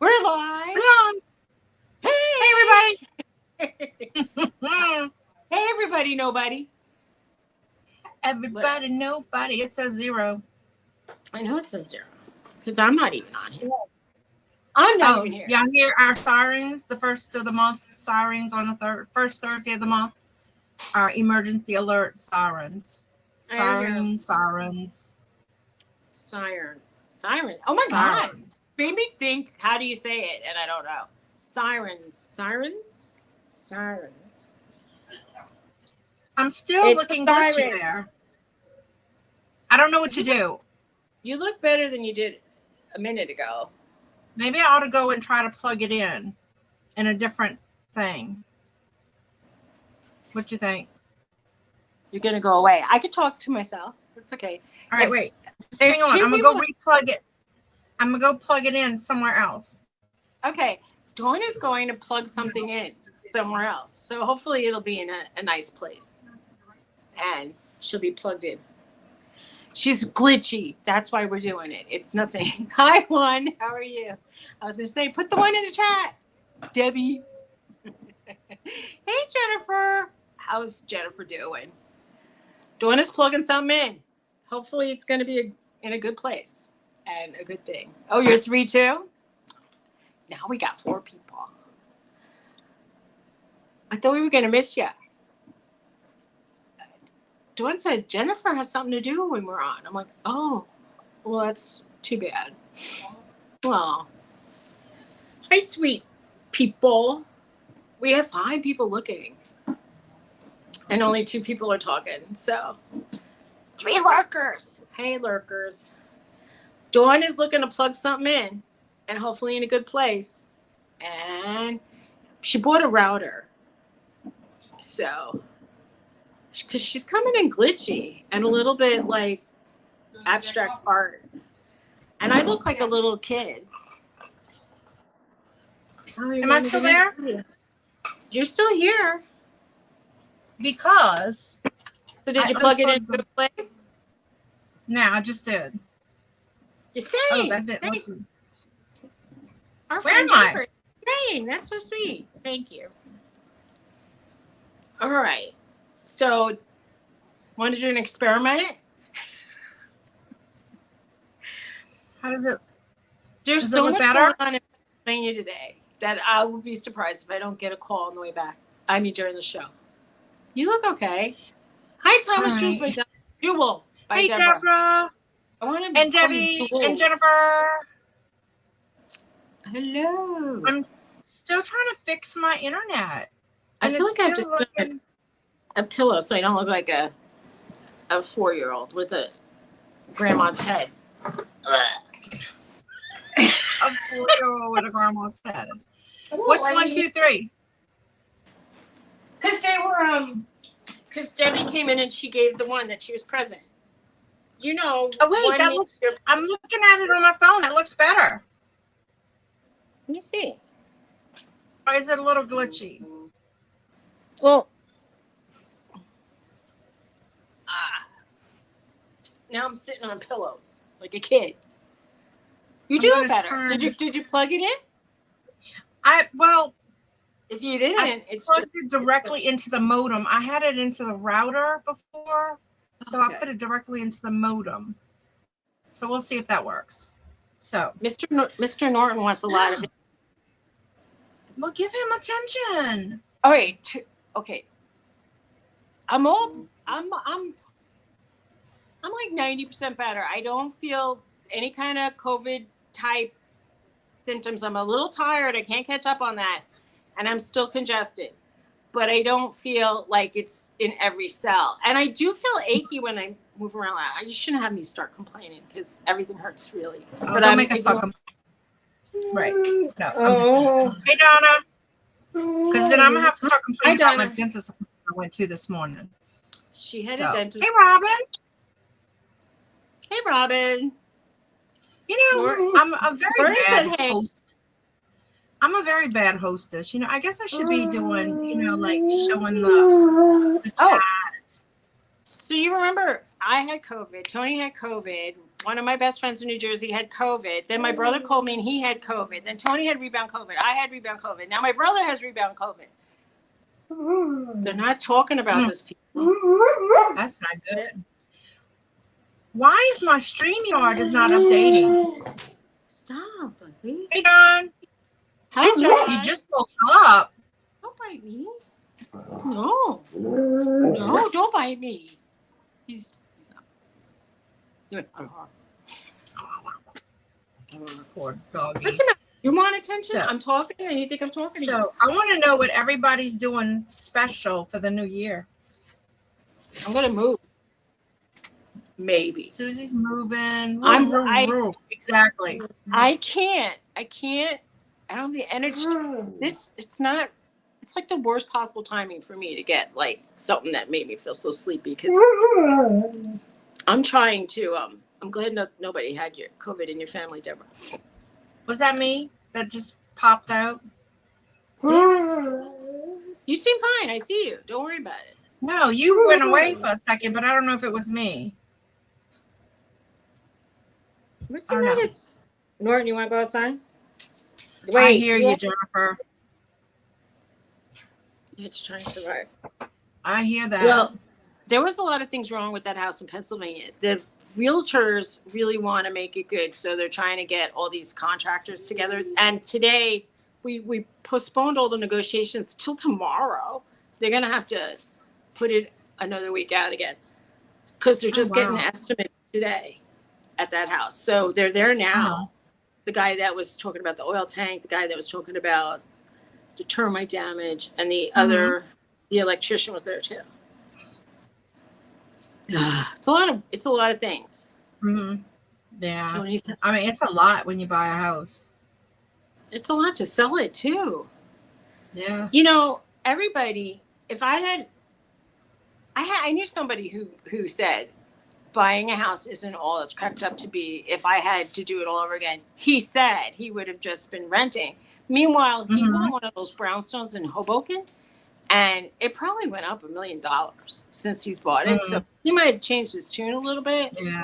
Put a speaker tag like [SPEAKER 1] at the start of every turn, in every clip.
[SPEAKER 1] We're live.
[SPEAKER 2] Hey,
[SPEAKER 1] everybody. Hey, everybody, nobody.
[SPEAKER 2] Everybody, nobody. It says 0.
[SPEAKER 1] I know it says 0 because I'm not even on here. I'm not even here.
[SPEAKER 2] Y'all hear our sirens, the first of the month sirens on the first Thursday of the month. Our emergency alert sirens. Sirens.
[SPEAKER 1] Oh my God. Made me think, how do you say it? And I don't know. Sirens.
[SPEAKER 2] I'm still looking glitchy there. I don't know what to do.
[SPEAKER 1] You look better than you did a minute ago.
[SPEAKER 2] Maybe I ought to go and try to plug it in a different thing. What you think?
[SPEAKER 1] You're going to go away. I could talk to myself. That's okay.
[SPEAKER 2] All right, wait. Hang on. I'm going to go replug it. I'm going to go plug it in somewhere else.
[SPEAKER 1] Okay. Dawn is going to plug something in somewhere else. So hopefully it'll be in a nice place. And she'll be plugged in. She's glitchy. That's why we're doing it. It's nothing. Hi, Juan. How are you? I was going to say, put the one in the chat. Debbie. Hey, Jennifer. How's Jennifer doing? Dawn is plugging something in. Hopefully it's going to be in a good place and a good thing. Oh, you're 3 too? Now we got 4 people. I thought we were going to miss you. Dawn said Jennifer has something to do when we're on. I'm like, oh, well, that's too bad. Well, hi, sweet people. We have 5 people looking. And only 2 people are talking. So 3 lurkers. Hey, lurkers. Dawn is looking to plug something in. And hopefully in a good place. And she bought a router. So, because she's coming in glitchy. And a little bit like abstract art. And I look like a little kid.
[SPEAKER 2] Am I still there?
[SPEAKER 1] You're still here.
[SPEAKER 2] Because.
[SPEAKER 1] So did you plug it in a good place?
[SPEAKER 2] No, I just did.
[SPEAKER 1] You're staying.
[SPEAKER 2] Oh, that didn't look.
[SPEAKER 1] Our
[SPEAKER 2] Where
[SPEAKER 1] friend
[SPEAKER 2] am
[SPEAKER 1] Jennifer. Staying. That's so sweet. Thank you. All right. So, want to do an experiment?
[SPEAKER 2] How does it?
[SPEAKER 1] There's so much going on in Pennsylvania today that I would be surprised if I don't get a call on the way back. I mean, during the show. You look okay. Hi, Thomas Jules by Jewel.
[SPEAKER 2] Hey, Deborah.
[SPEAKER 1] I want to
[SPEAKER 2] and Debbie and Jennifer.
[SPEAKER 1] Hello.
[SPEAKER 2] I'm still trying to fix my internet.
[SPEAKER 1] I feel like I have to put a pillow so I don't look like a 4-year-old with a grandma's head.
[SPEAKER 2] A 4-year-old with a grandma's head. What's 1, 2, 3?
[SPEAKER 1] Because they were because Debbie came in and she gave the one that she was present. You know.
[SPEAKER 2] Oh wait, that looks. I'm looking at it on my phone. That looks better.
[SPEAKER 1] Let me see.
[SPEAKER 2] Or is it a little glitchy?
[SPEAKER 1] Well, now I'm sitting on pillows like a kid. You do it better. Did you plug it in?
[SPEAKER 2] If
[SPEAKER 1] you didn't, it's
[SPEAKER 2] plugged it directly into the modem. I had it into the router before, so I put it directly into the modem. So we'll see if that works. So
[SPEAKER 1] Mr. Norton wants a lot of it.
[SPEAKER 2] Well, give him attention.
[SPEAKER 1] All right. Okay. I'm like 90% better. I don't feel any kind of COVID type symptoms. I'm a little tired. I can't catch up on that. And I'm still congested. But I don't feel like it's in every cell. And I do feel achy when I move around. You shouldn't have me start complaining because everything hurts really.
[SPEAKER 2] But don't make us start complaining. Right. No, I'm just Hey, Donna. Because then I'm going to have to start complaining about my dentist I went to this morning.
[SPEAKER 1] She had a dentist.
[SPEAKER 2] Hey, Robin.
[SPEAKER 1] Hey, Robin.
[SPEAKER 2] You know, I'm a very bad host. I'm a very bad hostess. You know, I guess I should be doing, you know, like showing the chats.
[SPEAKER 1] So you remember I had COVID. Tony had COVID. one of my best friends in New Jersey had COVID. Then my brother called me and he had COVID. Then Tony had rebound COVID. I had rebound COVID. Now my brother has rebound COVID. They're not talking about this, people.
[SPEAKER 2] That's not good. Why is my StreamYard is not updating?
[SPEAKER 1] Stop, baby.
[SPEAKER 2] Hey, John.
[SPEAKER 1] Hi, John.
[SPEAKER 2] You just woke up.
[SPEAKER 1] Don't bite me. No. No, don't bite me. He's not. Good.
[SPEAKER 2] Poor doggy.
[SPEAKER 1] What's the matter? You want attention?
[SPEAKER 2] So,
[SPEAKER 1] I'm talking and you think I'm talking to you.
[SPEAKER 2] So I want to know what everybody's doing special for the new year.
[SPEAKER 1] I'm going to move. Maybe.
[SPEAKER 2] Susie's moving. Exactly.
[SPEAKER 1] I can't. I don't have the energy. It's like the worst possible timing for me to get like something that made me feel so sleepy because I'm trying to, I'm glad nobody had your COVID in your family, Deborah.
[SPEAKER 2] Was that me that just popped out?
[SPEAKER 1] Damn it. You seem fine. I see you. Don't worry about it.
[SPEAKER 2] No, you went away for a second, but I don't know if it was me.
[SPEAKER 1] What's the matter? Norton, you want to go outside?
[SPEAKER 2] Wait, I hear you, Jennifer.
[SPEAKER 1] It's trying to survive.
[SPEAKER 2] I hear that.
[SPEAKER 1] Well, there was a lot of things wrong with that house in Pennsylvania. The realtors really want to make it good, so they're trying to get all these contractors together. And today, we postponed all the negotiations till tomorrow. They're going to have to put it another week out again because they're just getting estimates today at that house. So they're there now. The guy that was talking about the oil tank, the guy that was talking about the termite damage, and the other, the electrician was there too. It's a lot of things.
[SPEAKER 2] Yeah. I mean, it's a lot when you buy a house.
[SPEAKER 1] It's a lot to sell it too.
[SPEAKER 2] Yeah.
[SPEAKER 1] You know, everybody, I knew somebody who said buying a house isn't all it's cracked up to be. If I had to do it all over again, he said he would have just been renting. Meanwhile, he bought one of those brownstones in Hoboken, and it probably went up $1 million since he's bought it. So he might have changed his tune a little bit.
[SPEAKER 2] Yeah.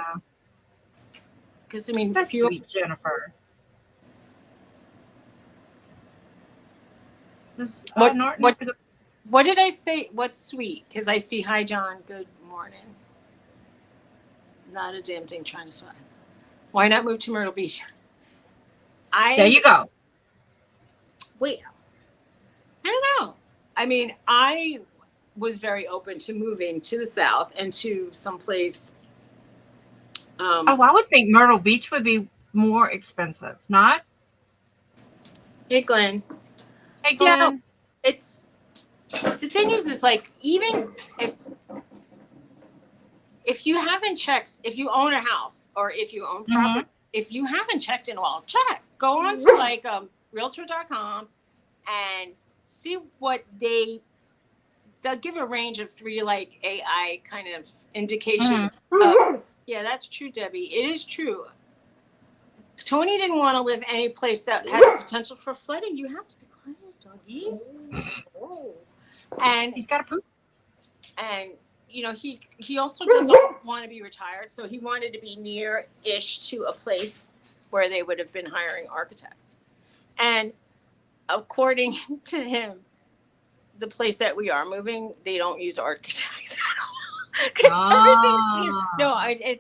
[SPEAKER 1] Because I mean,
[SPEAKER 2] that's sweet, Jennifer.
[SPEAKER 1] What did I say? What's sweet? Because I see, hi, John. Good morning. Not a damn thing trying to swim. Why not move to Myrtle Beach?
[SPEAKER 2] There you go.
[SPEAKER 1] Wait, I don't know. I mean, I was very open to moving to the south and to someplace.
[SPEAKER 2] I would think Myrtle Beach would be more expensive, not?
[SPEAKER 1] Hey, Glenn.
[SPEAKER 2] Hey, Glenn.
[SPEAKER 1] Yeah, it's the thing is like even if you haven't checked, if you own a house or if you own property, if you haven't checked in a while, check. Go on to like realtor.com and see what they'll give a range of 3 like AI kind of indications of, yeah, that's true, Debbie. It is true. Tony didn't want to live any place that has potential for flooding. You have to be quiet, doggy. And
[SPEAKER 2] he's got a poop.
[SPEAKER 1] And you know, he also doesn't want to be retired, so he wanted to be near-ish to a place where they would have been hiring architects. And according to him, the place that we are moving, they don't use architects at all. Because everything's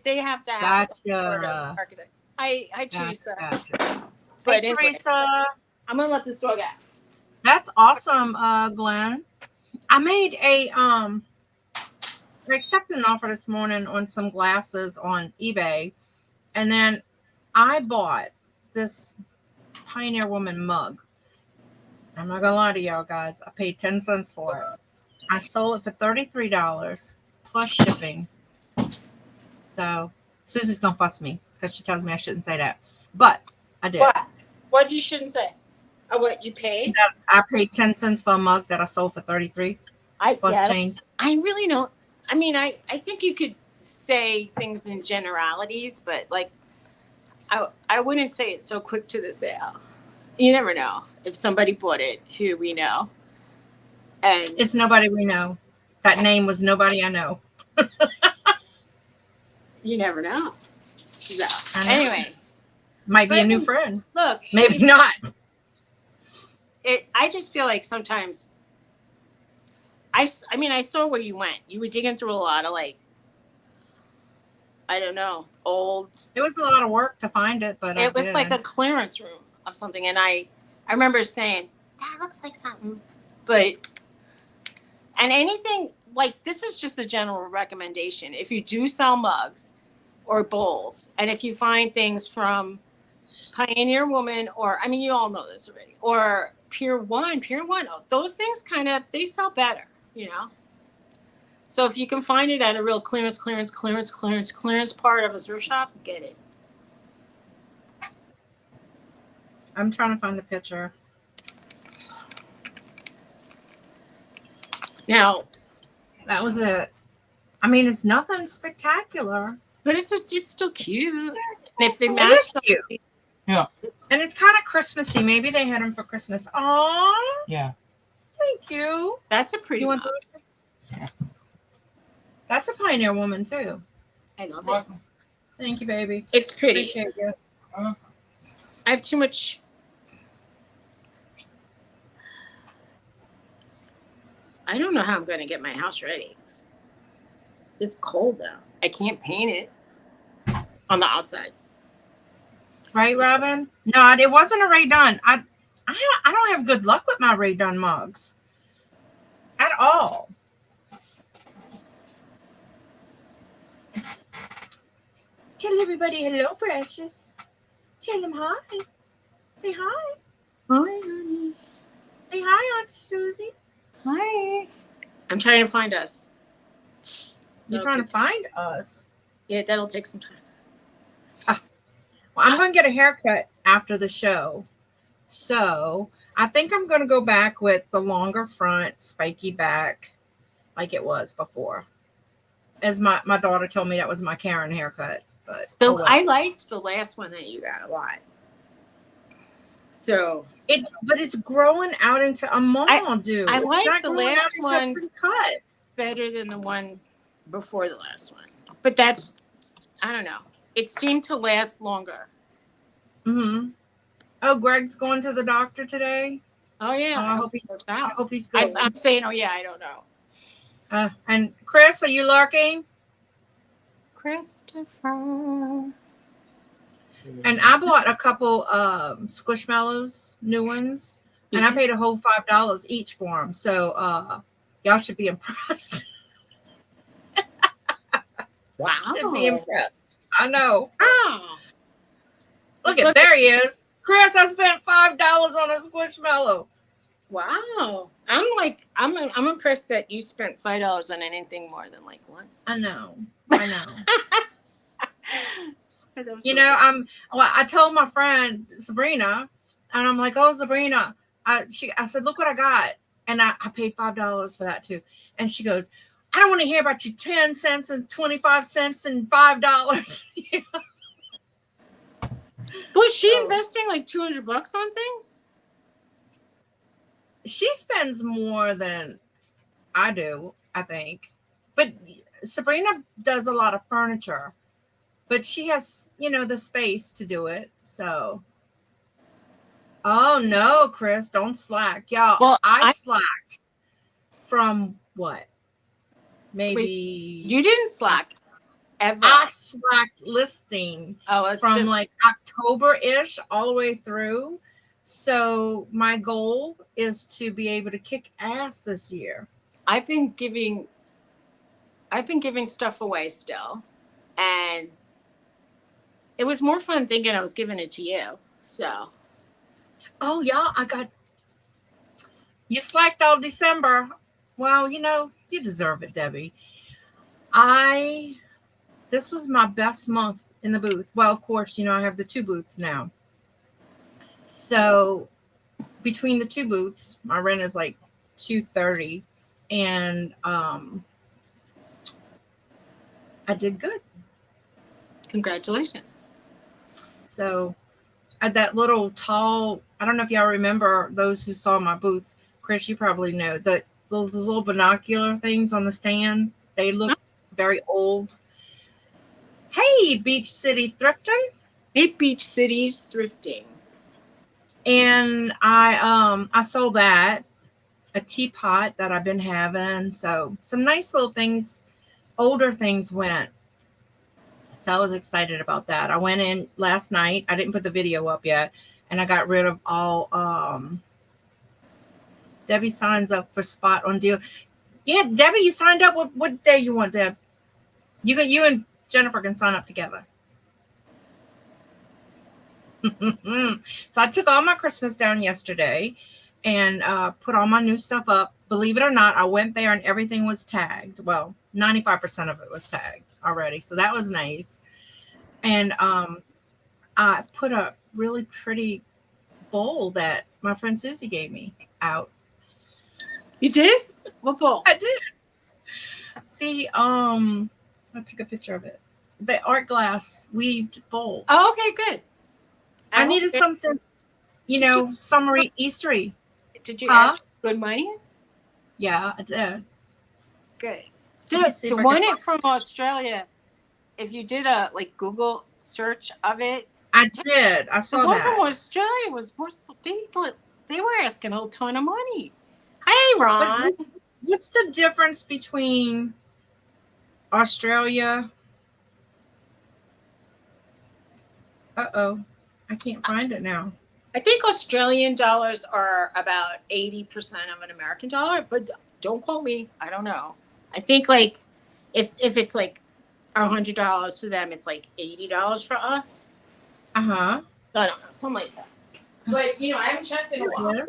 [SPEAKER 1] they have to have an architect. I choose that. But
[SPEAKER 2] hey, Teresa,
[SPEAKER 1] I'm gonna let this dog out.
[SPEAKER 2] That's awesome, Glenn. I made I accepted an offer this morning on some glasses on eBay, and then I bought this Pioneer Woman mug. I'm not gonna lie to y'all guys. I paid 10 cents for it. I sold it for $33 plus shipping. So Susie's gonna fuss me because she tells me I shouldn't say that, but I did.
[SPEAKER 1] What you shouldn't say? What you paid?
[SPEAKER 2] I paid 10 cents for a mug that I sold for 33 plus change.
[SPEAKER 1] I really don't. I mean, I think you could say things in generalities, but like, I wouldn't say it so quick to the sale. You never know if somebody bought it who we know. And
[SPEAKER 2] it's nobody we know. That name was nobody I know.
[SPEAKER 1] You never know. So Anyway,
[SPEAKER 2] might be a new friend.
[SPEAKER 1] Look,
[SPEAKER 2] maybe not.
[SPEAKER 1] I just feel like sometimes. I mean, I saw where you went. You were digging through a lot of like, I don't know, old.
[SPEAKER 2] It was a lot of work to find it, but
[SPEAKER 1] it was like a clearance room of something, and I remember saying that looks like something, but and anything like this is just a general recommendation. If you do sell mugs or bowls, and if you find things from Pioneer Woman, or I mean, you all know this already, or Pier 1, those things kind of they sell better, you know. So if you can find it at a real clearance part of a thrift shop, get it.
[SPEAKER 2] I'm trying to find the picture.
[SPEAKER 1] Now,
[SPEAKER 2] that was it. I mean, it's nothing spectacular,
[SPEAKER 1] but it's still cute. And if it matches,
[SPEAKER 2] cute. Yeah. And it's kind of Christmassy. Maybe they had them for Christmas. Oh.
[SPEAKER 3] Yeah.
[SPEAKER 2] Thank you.
[SPEAKER 1] That's a pretty one.
[SPEAKER 2] Yeah. That's a Pioneer Woman too.
[SPEAKER 1] I love it.
[SPEAKER 2] Thank you, baby.
[SPEAKER 1] It's pretty.
[SPEAKER 2] Appreciate you.
[SPEAKER 1] I have too much. I don't know how I'm going to get my house ready. It's cold though. I can't paint it on the outside.
[SPEAKER 2] Right, Robin? No, it wasn't a Ray Dunn. I don't have good luck with my Ray Dunn mugs at all. Tell everybody hello, precious. Tell them hi. Say hi.
[SPEAKER 1] Hi, honey.
[SPEAKER 2] Say hi, Auntie Susie.
[SPEAKER 1] Hi. I'm trying to find us.
[SPEAKER 2] You're trying to find us?
[SPEAKER 1] Yeah, that'll take some time.
[SPEAKER 2] Well, I'm going to get a haircut after the show. So I think I'm going to go back with the longer front, spiky back, like it was before. As my daughter told me that was my Karen haircut. But
[SPEAKER 1] I liked the last one that you got a lot. So
[SPEAKER 2] it's growing out into a mall, dude.
[SPEAKER 1] I like the last one cut better than the one before the last one. But that's, I don't know. It seemed to last longer.
[SPEAKER 2] Mm-hmm. Oh, Greg's going to the doctor today.
[SPEAKER 1] Oh yeah.
[SPEAKER 2] I hope he's good.
[SPEAKER 1] I'm saying, oh yeah, I don't know.
[SPEAKER 2] And Chris, are you lurking?
[SPEAKER 1] Christopher.
[SPEAKER 2] And I bought a couple Squishmallows, new ones, and I paid a whole $5 each for them. So y'all should be impressed.
[SPEAKER 1] Wow.
[SPEAKER 2] Should be impressed. I know.
[SPEAKER 1] Oh.
[SPEAKER 2] Look at there he is. Chris, I spent $5 on a Squishmallow.
[SPEAKER 1] Wow. I'm impressed that you spent $5 on anything more than like one.
[SPEAKER 2] I know. You know, I told my friend Sabrina, and I'm like, oh, Sabrina, I said, look what I got. And I paid $5 for that too. And she goes, I don't want to hear about your 10 cents and 25 cents and $5.
[SPEAKER 1] Was she investing like $200 on things?
[SPEAKER 2] She spends more than I do, I think. But Sabrina does a lot of furniture. But she has, the space to do it. So, oh no, Chris, don't slack, y'all. Well, I slacked from what? Maybe
[SPEAKER 1] you didn't slack ever.
[SPEAKER 2] I slacked listing from like October-ish all the way through. So my goal is to be able to kick ass this year.
[SPEAKER 1] I've been giving stuff away still, and it was more fun thinking I was giving it to you. So.
[SPEAKER 2] Oh, yeah, you slacked all December. Well, you deserve it, Debbie. This was my best month in the booth. Well, of course, I have the 2 booths now. So between the 2 booths, my rent is like $230, and I did good.
[SPEAKER 1] Congratulations.
[SPEAKER 2] So that little tall, I don't know if y'all remember, those who saw my booth, Chris, you probably know, those little binocular things on the stand. They look very old. Hey, Beach City Thrifting.
[SPEAKER 1] Hate beach cities thrifting.
[SPEAKER 2] And I sold that, a teapot that I've been having. So some nice little things, older things went. So I was excited about that. I went in last night. I didn't put the video up yet, and I got rid of all Debbie signs up for spot on deal. Yeah, Debbie, you signed up. What day you want, Deb? You and Jennifer can sign up together. So I took all my Christmas down yesterday and put all my new stuff up. Believe it or not, I went there and everything was tagged. Well, 95% of it was tagged already. So that was nice. And I put a really pretty bowl that my friend Suzy gave me out.
[SPEAKER 1] You did? What bowl?
[SPEAKER 2] I did. I took a picture of it. The art glass weaved bowl.
[SPEAKER 1] Oh, okay, good.
[SPEAKER 2] I needed something, summery, Eastery.
[SPEAKER 1] Did you ask for good money?
[SPEAKER 2] Yeah, I did.
[SPEAKER 1] Good. The one from Australia, if you did a Google search of it.
[SPEAKER 2] I did. I saw that.
[SPEAKER 1] The one from Australia was worth, they were asking a whole ton of money. Hey, Ron.
[SPEAKER 2] What's the difference between Australia? Uh-oh. I can't find it now.
[SPEAKER 1] I think Australian dollars are about 80% of an American dollar, but don't quote me. I don't know. I think if it's $100 for them, it's $80 for us.
[SPEAKER 2] Uh-huh.
[SPEAKER 1] I don't know, something like that. But I haven't checked in a while.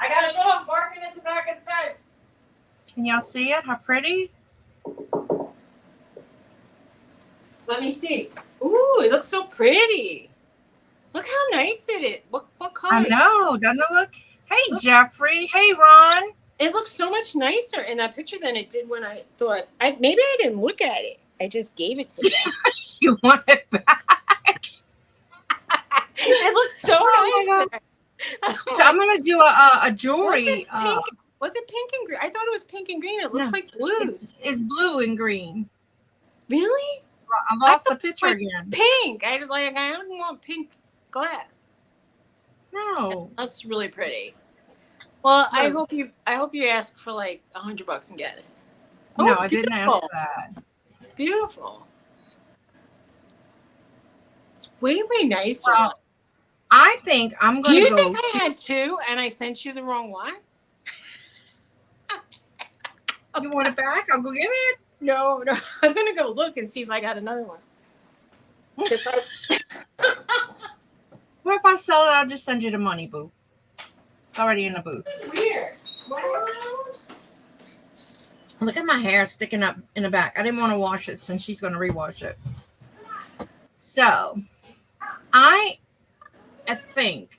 [SPEAKER 1] I got a dog barking at the back of the fence.
[SPEAKER 2] Can y'all see it? How pretty?
[SPEAKER 1] Let me see. Ooh, it looks so pretty. Look how nice it is. What color?
[SPEAKER 2] I know. Doesn't it look? Hey, Jeffrey. Hey, Ron.
[SPEAKER 1] It looks so much nicer in that picture than it did when I thought. Maybe I didn't look at it. I just gave it to them.
[SPEAKER 2] You want it back?
[SPEAKER 1] It looks so nice there.
[SPEAKER 2] So I'm gonna do a jewelry.
[SPEAKER 1] Was it pink and green? I thought it was pink and green. It looks like blue.
[SPEAKER 2] It's blue and green.
[SPEAKER 1] Really?
[SPEAKER 2] I lost the picture again.
[SPEAKER 1] Pink. I don't want pink glass.
[SPEAKER 2] No.
[SPEAKER 1] That's really pretty. Well, I hope you ask for $100 and get it.
[SPEAKER 2] Oh, no, I didn't ask for that.
[SPEAKER 1] Beautiful. It's way nicer.
[SPEAKER 2] Well, I think I'm going to go.
[SPEAKER 1] Do you think I had two and I sent you the wrong one?
[SPEAKER 2] You want it back? I'll go get it.
[SPEAKER 1] No. I'm going to go look and see if I got another one.
[SPEAKER 2] What if I sell it? I'll just send you the money, boo. It's already in the booth.
[SPEAKER 1] It's weird.
[SPEAKER 2] Look at my hair sticking up in the back. I didn't want to wash it since she's going to rewash it. So, I think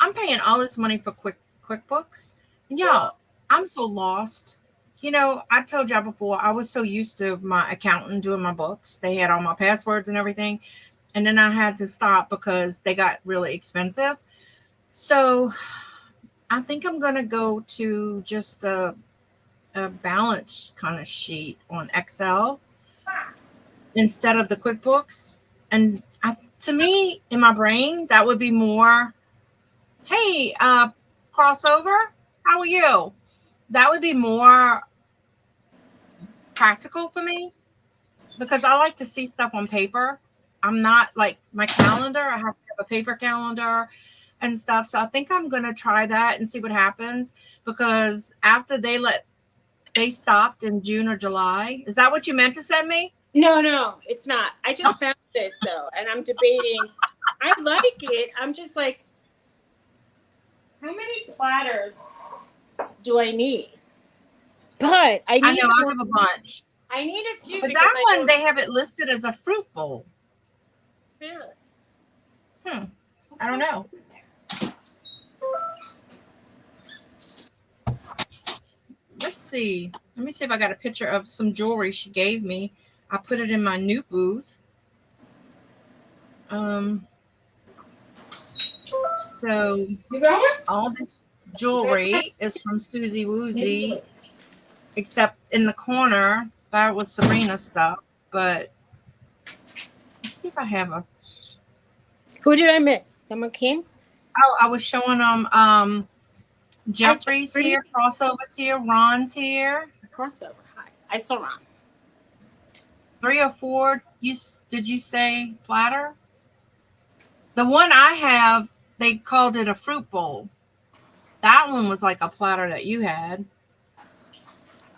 [SPEAKER 2] I'm paying all this money for QuickBooks. And y'all, I'm so lost. I told y'all before, I was so used to my accountant doing my books. They had all my passwords and everything. And then I had to stop because they got really expensive. So I think I'm going to go to just a balance kind of sheet on Excel instead of the QuickBooks. And to me, in my brain, that would be more, hey, crossover, how are you? That would be more practical for me because I like to see stuff on paper. I'm not like my calendar. I have to have a paper calendar and stuff. So I think I'm going to try that and see what happens because after they stopped in June or July. Is that what you meant to send me?
[SPEAKER 1] No, it's not. I just found this though. And I'm debating. I like it. I'm just like, how many platters do I need? But I
[SPEAKER 2] have a bunch.
[SPEAKER 1] I need a few.
[SPEAKER 2] But that one, they have it listed as a fruit bowl.
[SPEAKER 1] Really?
[SPEAKER 2] I don't know. Let's see. Let me see if I got a picture of some jewelry she gave me. I put it in my new booth. So all this jewelry is from Suzy Woozy, except in the corner that was Serena's stuff. But see if I have a.
[SPEAKER 1] Who did I miss? Someone came?
[SPEAKER 2] Oh, I was showing them. Jeffrey's
[SPEAKER 1] Jeffrey.
[SPEAKER 2] here. Crossover's here. Ron's here.
[SPEAKER 1] Crossover. Hi. I saw Ron.
[SPEAKER 2] 3 or 4. Did you say platter? The one I have, they called it a fruit bowl. That one was like a platter that you had.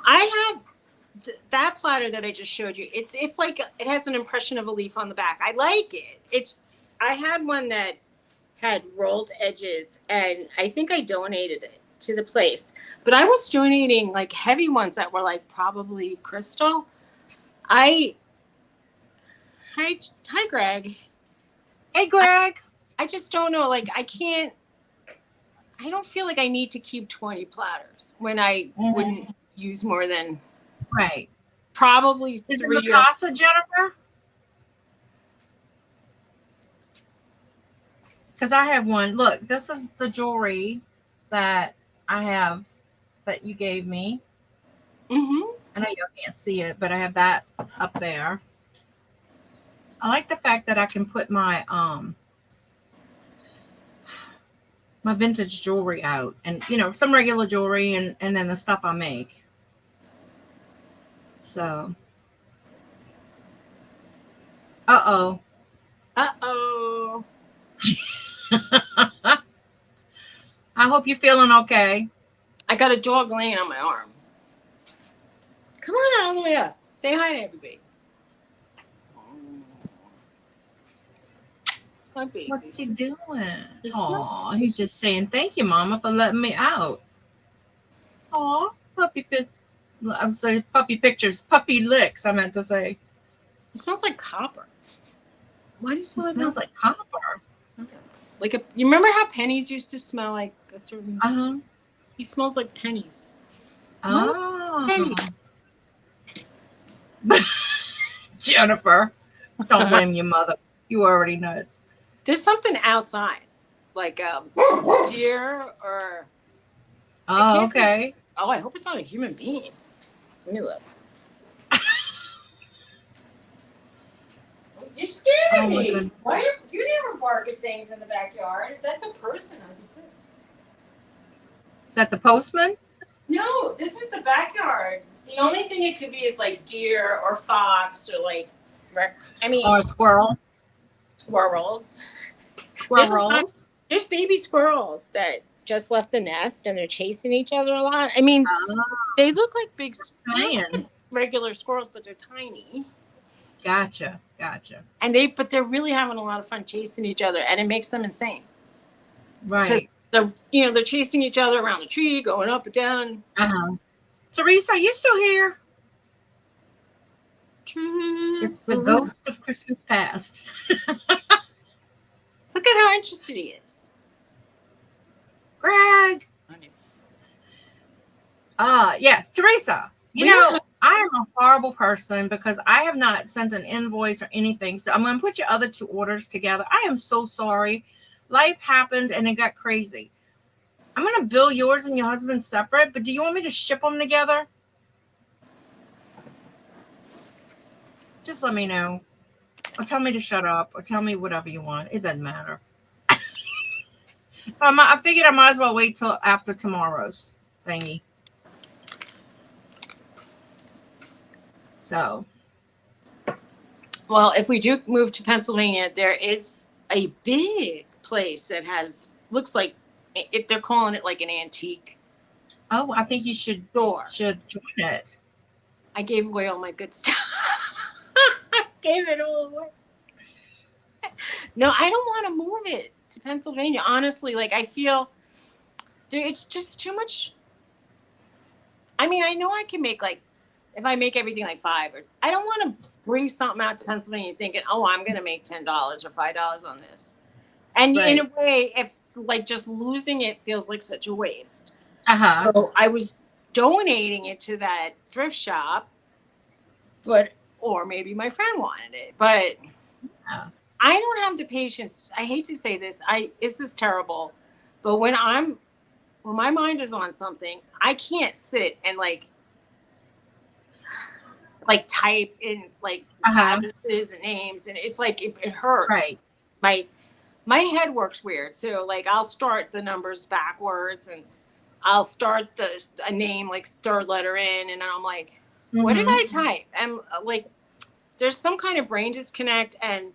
[SPEAKER 1] I have that platter that I just showed you. It's like it has an impression of a leaf on the back. I like it. I had one that had rolled edges, and I think I donated it to the place. But I was donating like heavy ones that were like probably crystal. Hi, Greg.
[SPEAKER 2] Hey, Greg.
[SPEAKER 1] I just don't know. Like I don't feel like I need to keep 20 platters when I wouldn't use more than
[SPEAKER 2] right.
[SPEAKER 1] Probably
[SPEAKER 2] Is
[SPEAKER 1] 3
[SPEAKER 2] it Mikasa, Jennifer? Because I have one. Look, this is the jewelry that I have that you gave me.
[SPEAKER 1] Mm-hmm.
[SPEAKER 2] I know you can't see it, but I have that up there. I like the fact that I can put my my vintage jewelry out, and some regular jewelry, and then the stuff I make. So, uh-oh. I hope you're feeling okay.
[SPEAKER 1] I got a dog laying on my arm. Come on all the way up. Say hi to everybody. My baby.
[SPEAKER 2] What's he doing? Oh, he's just saying thank you, Mama, for letting me out. Oh, puppy pictures, puppy licks. I meant to say.
[SPEAKER 1] It smells like copper. Why do you smell
[SPEAKER 2] it smells like copper?
[SPEAKER 1] Like you remember how pennies used to smell like a certain? He smells like pennies.
[SPEAKER 2] Oh,
[SPEAKER 1] pennies.
[SPEAKER 2] Jennifer, don't blame your mother. You already nuts.
[SPEAKER 1] There's something outside, like a deer or.
[SPEAKER 2] Oh, okay.
[SPEAKER 1] Oh, I hope it's not a human being. Let me look. You scared me. Why you never bark at things in the backyard? If that's a person, I'd be pissed.
[SPEAKER 2] Is that the postman?
[SPEAKER 1] No, this is the backyard. The only thing it could be is like deer or fox or like,
[SPEAKER 2] or a squirrel.
[SPEAKER 1] Squirrels. There's baby squirrels that just left the nest and they're chasing each other a lot. I mean, they look like big regular squirrels, but they're tiny.
[SPEAKER 2] Gotcha.
[SPEAKER 1] And they're really having a lot of fun chasing each other, and it makes them insane.
[SPEAKER 2] Right.
[SPEAKER 1] They're chasing each other around the tree, going up and down.
[SPEAKER 2] Teresa, are you still here?
[SPEAKER 1] It's
[SPEAKER 2] the ghost of Christmas past.
[SPEAKER 1] Look at how interested he is.
[SPEAKER 2] Greg. Yes, Teresa. I am a horrible person because I have not sent an invoice or anything. So I'm going to put your other 2 orders together. I am so sorry. Life happened and it got crazy. I'm going to bill yours and your husband separate, but do you want me to ship them together? Just let me know. Or tell me to shut up or tell me whatever you want. It doesn't matter. So I figured I might as well wait till after tomorrow's thingy. So.
[SPEAKER 1] Well, if we do move to Pennsylvania, there is a big place that looks like they're calling it like an antique.
[SPEAKER 2] Oh, I think you should join it.
[SPEAKER 1] I gave away all my good stuff. Gave it all away. No, I don't want to move it to Pennsylvania. Honestly, like I feel it's just too much. I mean, I know I can make if I make everything like 5, or I don't want to bring something out to Pennsylvania thinking, oh, I'm going to make $10 or $5 on this. And in a way, if just losing it feels like such a waste. So I was donating it to that thrift shop, or maybe my friend wanted it, but I don't have the patience. I hate to say this. This is terrible, but when my mind is on something, I can't sit and like type in like addresses and names, and it's like it hurts.
[SPEAKER 2] Right.
[SPEAKER 1] My head works weird. So like I'll start the numbers backwards, and I'll start a name like third letter in, and I'm like, what did I type? And like, there's some kind of brain disconnect, and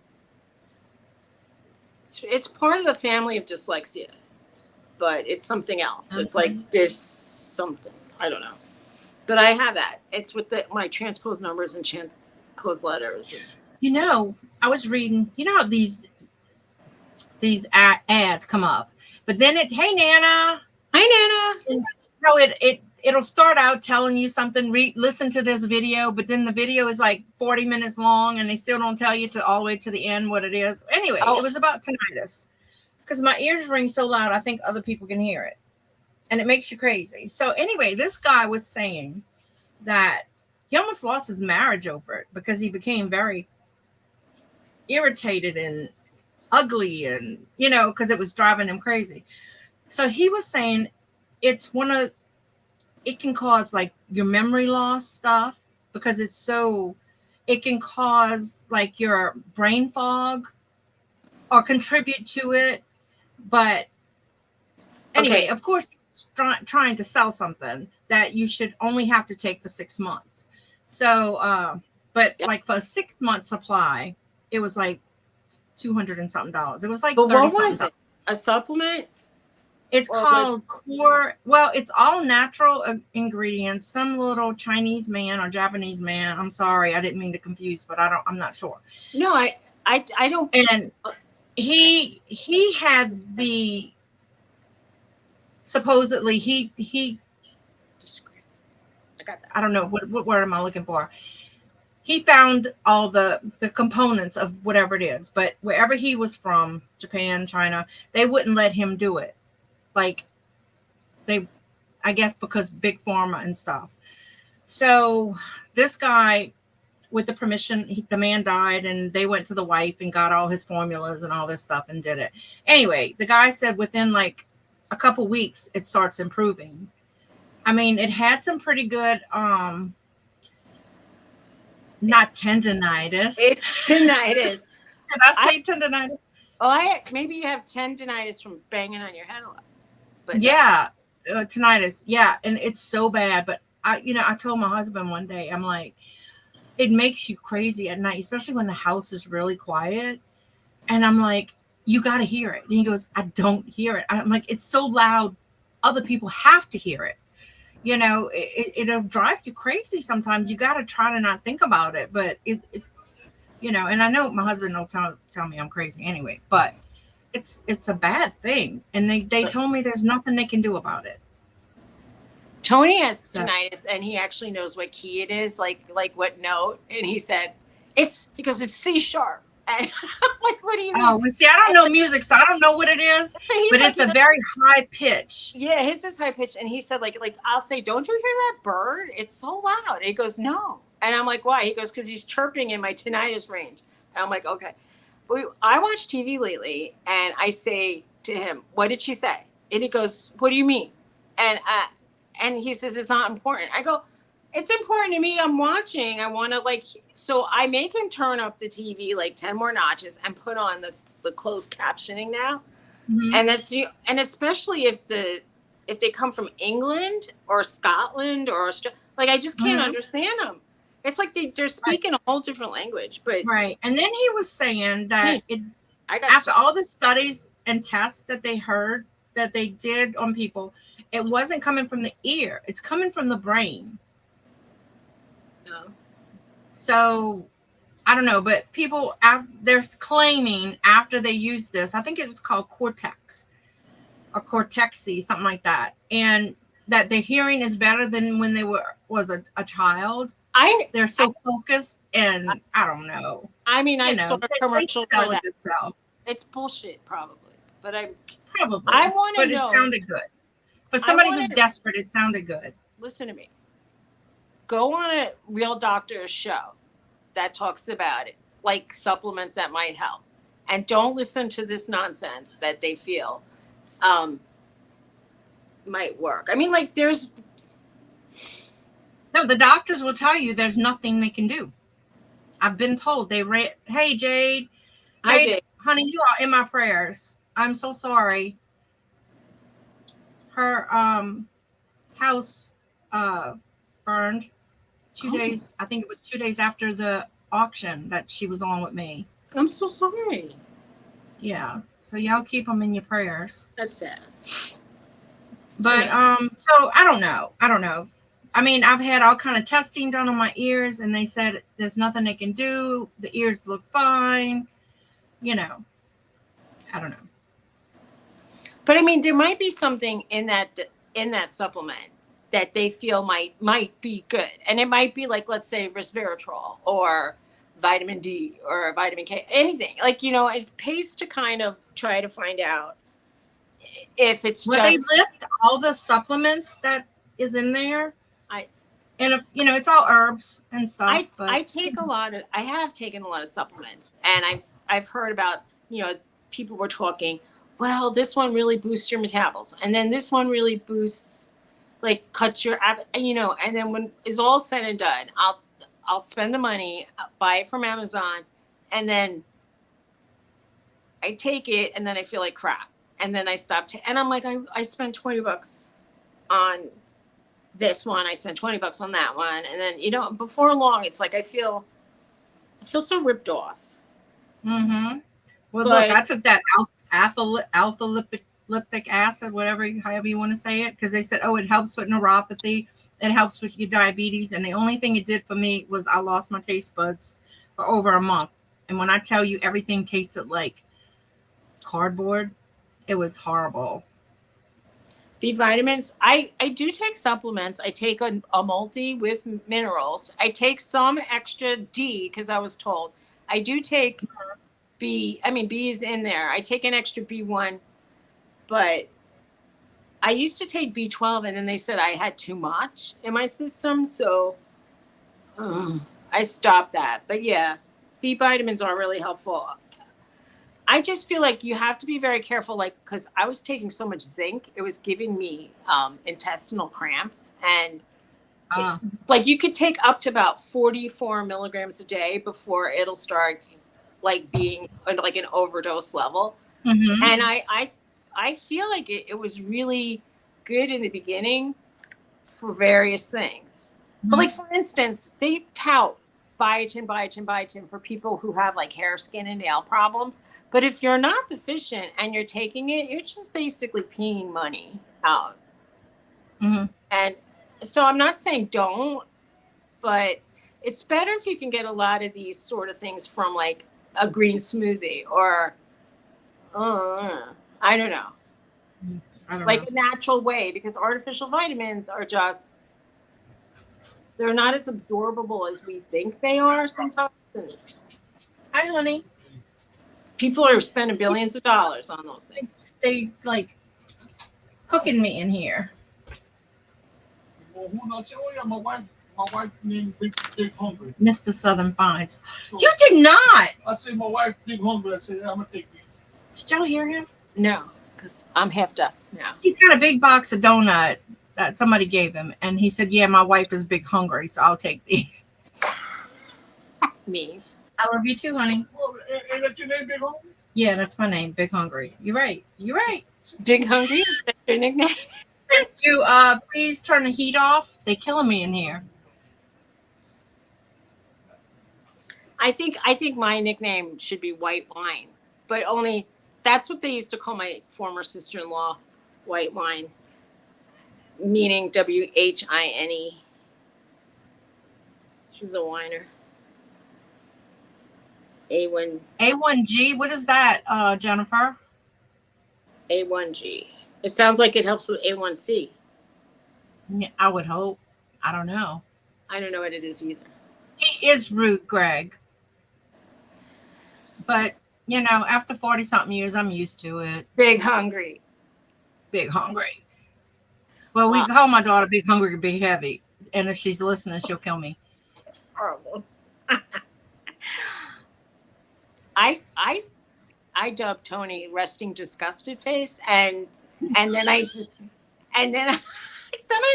[SPEAKER 1] it's part of the family of dyslexia, but it's something else. It's like there's something, I don't know, but I have that. It's with my transposed numbers and transposed letters.
[SPEAKER 2] You know, I was reading. You know how these ads come up, but then hey Nana,
[SPEAKER 1] hi Nana.
[SPEAKER 2] And how it'll start out telling you something. Listen to this video, but then the video is like 40 minutes long, and they still don't tell you to all the way to the end what it is. Anyway, It was about tinnitus, because my ears ring so loud I think other people can hear it, and it makes you crazy. So anyway, this guy was saying that he almost lost his marriage over it because he became very irritated and ugly, and because it was driving him crazy. So he was saying it can cause like your memory loss stuff, because it can cause like your brain fog or contribute to it. But anyway, of course, he's trying to sell something that you should only have to take for 6 months. So, but like for a 6 month supply, it was like $200 and something. It was like $30
[SPEAKER 1] what was it? A supplement?
[SPEAKER 2] It's called Core. Well, it's all natural ingredients. Some little Chinese man or Japanese man. I'm sorry, I didn't mean to confuse, but I'm not sure.
[SPEAKER 1] No, I don't.
[SPEAKER 2] And he had supposedly he.
[SPEAKER 1] I got that.
[SPEAKER 2] I don't know what word am I looking for. He found all the components of whatever it is, but wherever he was from, Japan, China, they wouldn't let him do it. Like I guess because big pharma and stuff. So this guy, with the permission, the man died, and they went to the wife and got all his formulas and all this stuff and did it. Anyway, the guy said within like a couple weeks, it starts improving. I mean, it had some pretty good, not tendinitis.
[SPEAKER 1] It's tinnitus.
[SPEAKER 2] Did I say tendinitis?
[SPEAKER 1] Oh, maybe you have tendinitis from banging on your head a lot. But
[SPEAKER 2] yeah, tinnitus. Yeah, and it's so bad. But I told my husband one day, I'm like, it makes you crazy at night, especially when the house is really quiet. And I'm like, you got to hear it. And he goes, I don't hear it. I'm like, it's so loud, other people have to hear it. It'll drive you crazy sometimes. You got to try to not think about it. But it's, and I know my husband will tell me I'm crazy anyway, but it's a bad thing. And they told me there's nothing they can do about it.
[SPEAKER 1] Tony has tinnitus, and he actually knows what key it is, like what note. And he said, he goes, it's C sharp. And I'm like, what do you mean?
[SPEAKER 2] Oh, well, see, I don't know music, so I don't know what it is, but it's a very high pitch.
[SPEAKER 1] Yeah, his is high pitch. And he said, like I'll say, don't you hear that bird? It's so loud. And he goes, no. And I'm like, why? He goes, because he's chirping in my tinnitus range. And I'm like, okay. I watch TV lately, and I say to him, what did she say? And he goes, what do you mean? And he says, it's not important. I go, it's important to me. I'm watching. I want to so I make him turn up the TV like 10 more notches and put on the closed captioning now. Mm-hmm. And and especially if they come from England or Scotland or Australia, I just can't understand them. It's like they're speaking a whole different language. But
[SPEAKER 2] right. And then he was saying that after all the studies and tests that they did on people, it wasn't coming from the ear. It's coming from the brain. No. So I don't know, but people, they're claiming after they use this, I think it was called Cortex or Cortexy, something like that. And that their hearing is better than when they was a child. They're so focused, and I don't know.
[SPEAKER 1] I mean, I saw a commercial for that. It's bullshit, probably. But I want to know.
[SPEAKER 2] But it sounded good. For somebody who's desperate, it sounded good.
[SPEAKER 1] Listen to me. Go on a real doctor's show that talks about it, like supplements that might help. And don't listen to this nonsense that they feel might work. I mean,
[SPEAKER 2] No, the doctors will tell you there's nothing they can do. I've been told hey Jade,
[SPEAKER 1] Hi, Jade.
[SPEAKER 2] honey, you are in my prayers. I'm so sorry. Her house burned 2 days. I think it was 2 days after the auction that she was on with me.
[SPEAKER 1] I'm so sorry.
[SPEAKER 2] Yeah. So y'all keep them in your prayers.
[SPEAKER 1] That's sad.
[SPEAKER 2] But so I don't know. I mean, I've had all kind of testing done on my ears, and they said there's nothing they can do. The ears look fine. You know, I don't know.
[SPEAKER 1] But I mean, there might be something in that supplement that they feel might be good, and it might be like, let's say, resveratrol or vitamin D or vitamin K, anything. Like, it pays to kind of try to find out if it's
[SPEAKER 2] Well, they list all the supplements that is in there. And if it's all herbs and stuff.
[SPEAKER 1] I have taken a lot of supplements, and I've heard about, people were talking, well, this one really boosts your metabolism, and then this one really boosts, like, cuts your and then when it's all said and done, I'll spend the money, buy it from Amazon, and then I take it, and then I feel like crap, and then I stop and I'm like, I spent $20 on this one, I spent $20 on that one, and then before long it's like I feel so ripped off.
[SPEAKER 2] Mm-hmm. Well, look, I took that alpha liptic acid, however you want to say it, because they said, oh, it helps with neuropathy, it helps with your diabetes, and the only thing it did for me was I lost my taste buds for over a month. And when I tell you everything tasted like cardboard, it was horrible.
[SPEAKER 1] B vitamins. I do take supplements. I take a multi with minerals. I take some extra D because I was told. I do take B. I mean, B is in there. I take an extra B1, but I used to take B12, and then they said I had too much in my system, so I stopped that. But yeah, B vitamins are really helpful. I just feel like you have to be very careful, like, because I was taking so much zinc, it was giving me intestinal cramps, and like you could take up to about 44 milligrams a day before it'll start like being like an overdose level.
[SPEAKER 2] Mm-hmm.
[SPEAKER 1] And I feel like it was really good in the beginning for various things. Mm-hmm. But like, for instance, they tout biotin for people who have like hair, skin, and nail problems. But if you're not deficient and you're taking it, you're just basically peeing money out.
[SPEAKER 2] Mm-hmm.
[SPEAKER 1] And so I'm not saying don't, but it's better if you can get a lot of these sort of things from like a green smoothie or, I don't know, a natural way, because artificial vitamins are just, they're not as absorbable as we think they are sometimes.
[SPEAKER 2] Hi, honey.
[SPEAKER 1] People are spending billions of dollars on those things.
[SPEAKER 2] They like cooking me in here.
[SPEAKER 3] My wife named Big Hungry.
[SPEAKER 2] Mr. Southern Finds. So, you did not.
[SPEAKER 3] I said my wife Big Hungry. I said I'm gonna take these.
[SPEAKER 2] Did y'all hear him?
[SPEAKER 1] No, because I'm half up now.
[SPEAKER 2] He's got a big box of donut that somebody gave him, and he said, "Yeah, my wife is Big Hungry, so I'll take these."
[SPEAKER 1] Me.
[SPEAKER 2] I love you too, honey.
[SPEAKER 3] Oh, ain't that your name, Big Hungry?
[SPEAKER 2] Yeah, that's my name, Big Hungry. You're right.
[SPEAKER 1] Big Hungry? That's your nickname?
[SPEAKER 2] You please turn the heat off. They're killing me in here.
[SPEAKER 1] I think my nickname should be White Wine, but only that's what they used to call my former sister-in-law, White Wine, meaning WHINE. She's a whiner.
[SPEAKER 2] A1G. What is that, Jennifer?
[SPEAKER 1] A1G. It sounds like it helps with A1C.
[SPEAKER 2] Yeah, I would hope. I don't know.
[SPEAKER 1] I don't know what it is either.
[SPEAKER 2] He is rude, Greg. But, after 40-something years, I'm used to it.
[SPEAKER 1] Big Hungry.
[SPEAKER 2] Big Hungry. Well, we call my daughter Big Hungry, Big Heavy. And if she's listening, she'll kill me.
[SPEAKER 1] Horrible. I dubbed Tony resting disgusted face, and then I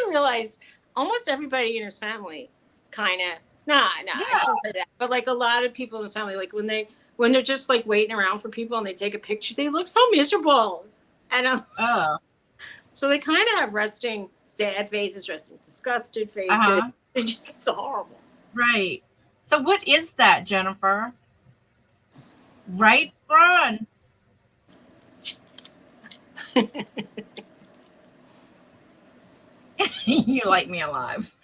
[SPEAKER 1] realized almost everybody in his family kind of, I
[SPEAKER 2] Yeah.
[SPEAKER 1] shouldn't say that, but like a lot of people in his family, like when they're just like waiting around for people and they take a picture, they look so miserable. And
[SPEAKER 2] Oh.
[SPEAKER 1] so they kind of have resting sad faces, resting disgusted faces.
[SPEAKER 2] Uh-huh.
[SPEAKER 1] They're just so horrible.
[SPEAKER 2] Right. So what is that, Jennifer? Right, Ron? You like me alive.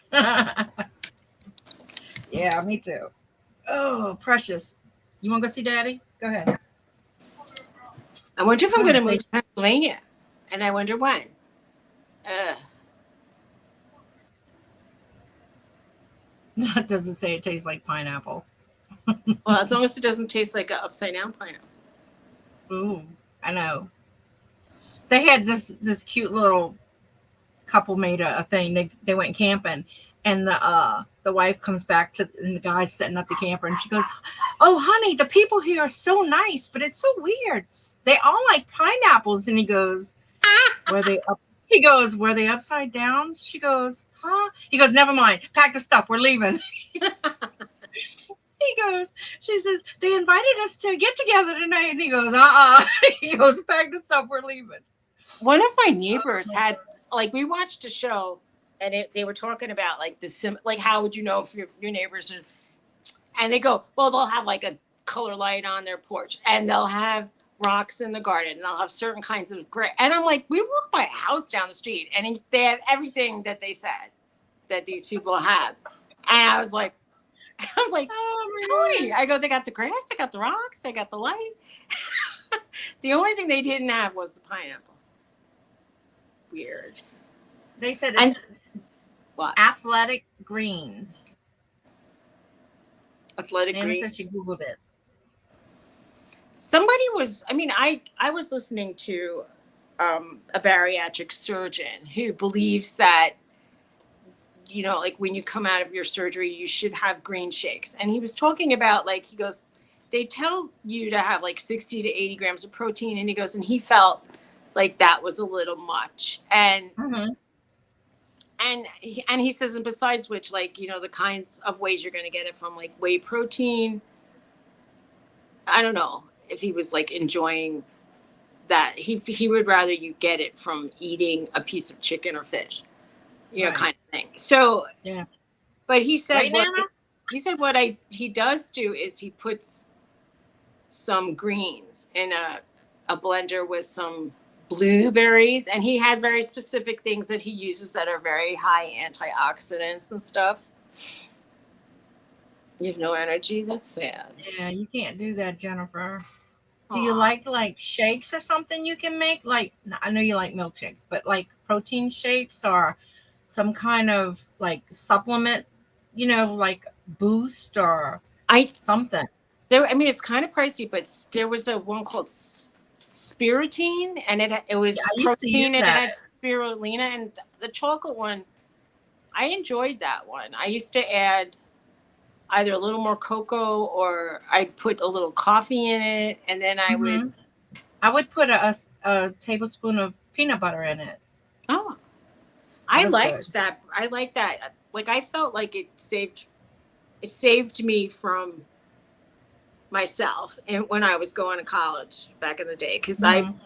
[SPEAKER 2] Yeah, me too. Oh, precious. You want to go see Daddy? Go ahead.
[SPEAKER 1] I wonder if I'm going to move
[SPEAKER 2] They-
[SPEAKER 1] to Pennsylvania, and I wonder when.
[SPEAKER 2] That doesn't say it tastes like pineapple.
[SPEAKER 1] Well, as long as it doesn't taste like an upside down pineapple.
[SPEAKER 2] Ooh, I know. They had this cute little couple made a thing. They went camping, and the wife comes back to, and the guy's setting up the camper, and she goes, "Oh, honey, the people here are so nice, but it's so weird. They all like pineapples." And he goes, "Were they up?" He goes, "Were they upside down?" She goes, "Huh?" He goes, "Never mind. Pack the stuff. We're leaving." He goes, she says, "They invited us to get together tonight." And he goes, He goes, "Pack the stuff. We're leaving."
[SPEAKER 1] One of my neighbors had, like, we watched a show, and they were talking about like like how would you know if your neighbors are, and they go, well, they'll have like a color light on their porch, and they'll have rocks in the garden, and they'll have certain kinds of gray. And I'm like, we walk by a house down the street, and they have everything that they said that these people have, and I was like,
[SPEAKER 2] Oh,
[SPEAKER 1] Tony, I go, they got the grass, they got the rocks, they got the light. The only thing they didn't have was the pineapple. Weird.
[SPEAKER 2] they said
[SPEAKER 1] And
[SPEAKER 2] it's
[SPEAKER 1] what?
[SPEAKER 2] athletic greens.
[SPEAKER 1] Athletic
[SPEAKER 2] Nana
[SPEAKER 1] green.
[SPEAKER 2] said she Googled it.
[SPEAKER 1] Somebody was, I mean, I was listening to a bariatric surgeon who believes that, you know, like when you come out of your surgery, you should have green shakes. And he was talking about, like, he goes, they tell you to have like 60 to 80 grams of protein. And he goes, and he felt like that was a little much. And
[SPEAKER 2] Mm-hmm.
[SPEAKER 1] and he says, and besides which, like, you know, the kinds of ways you're going to get it from, like, whey protein. I don't know if he was like enjoying that. He would rather you get it from eating a piece of chicken or fish, you know,
[SPEAKER 2] Right.
[SPEAKER 1] kind of thing. So
[SPEAKER 2] Yeah.
[SPEAKER 1] but he said
[SPEAKER 2] Right,
[SPEAKER 1] what
[SPEAKER 2] Nana?
[SPEAKER 1] he does do is he puts some greens in a blender with some blueberries, and he had very specific things that he uses that are very high antioxidants and stuff. You have no energy? That's sad.
[SPEAKER 2] Yeah, you can't do that, Jennifer. Do you
[SPEAKER 1] Aw.
[SPEAKER 2] like shakes or something you can make? Like, I know you like milkshakes, but like protein shakes or some kind of like supplement, you know, like boost or
[SPEAKER 1] I
[SPEAKER 2] something.
[SPEAKER 1] There, I mean, it's kind of pricey, but there was a one called Spiritine, and it was
[SPEAKER 2] Yeah, I used to use
[SPEAKER 1] protein, and it had
[SPEAKER 2] that.
[SPEAKER 1] spirulina, and the chocolate one, I enjoyed that one. I used to add either a little more cocoa, or I'd put a little coffee in it, and then I would.
[SPEAKER 2] Mhm. I would put a tablespoon of peanut butter in it.
[SPEAKER 1] Oh,
[SPEAKER 2] That
[SPEAKER 1] I
[SPEAKER 2] was good.
[SPEAKER 1] liked that. I liked that. Like, I felt like it saved me from myself, and when I was going to college back in the day, because
[SPEAKER 2] Mhm.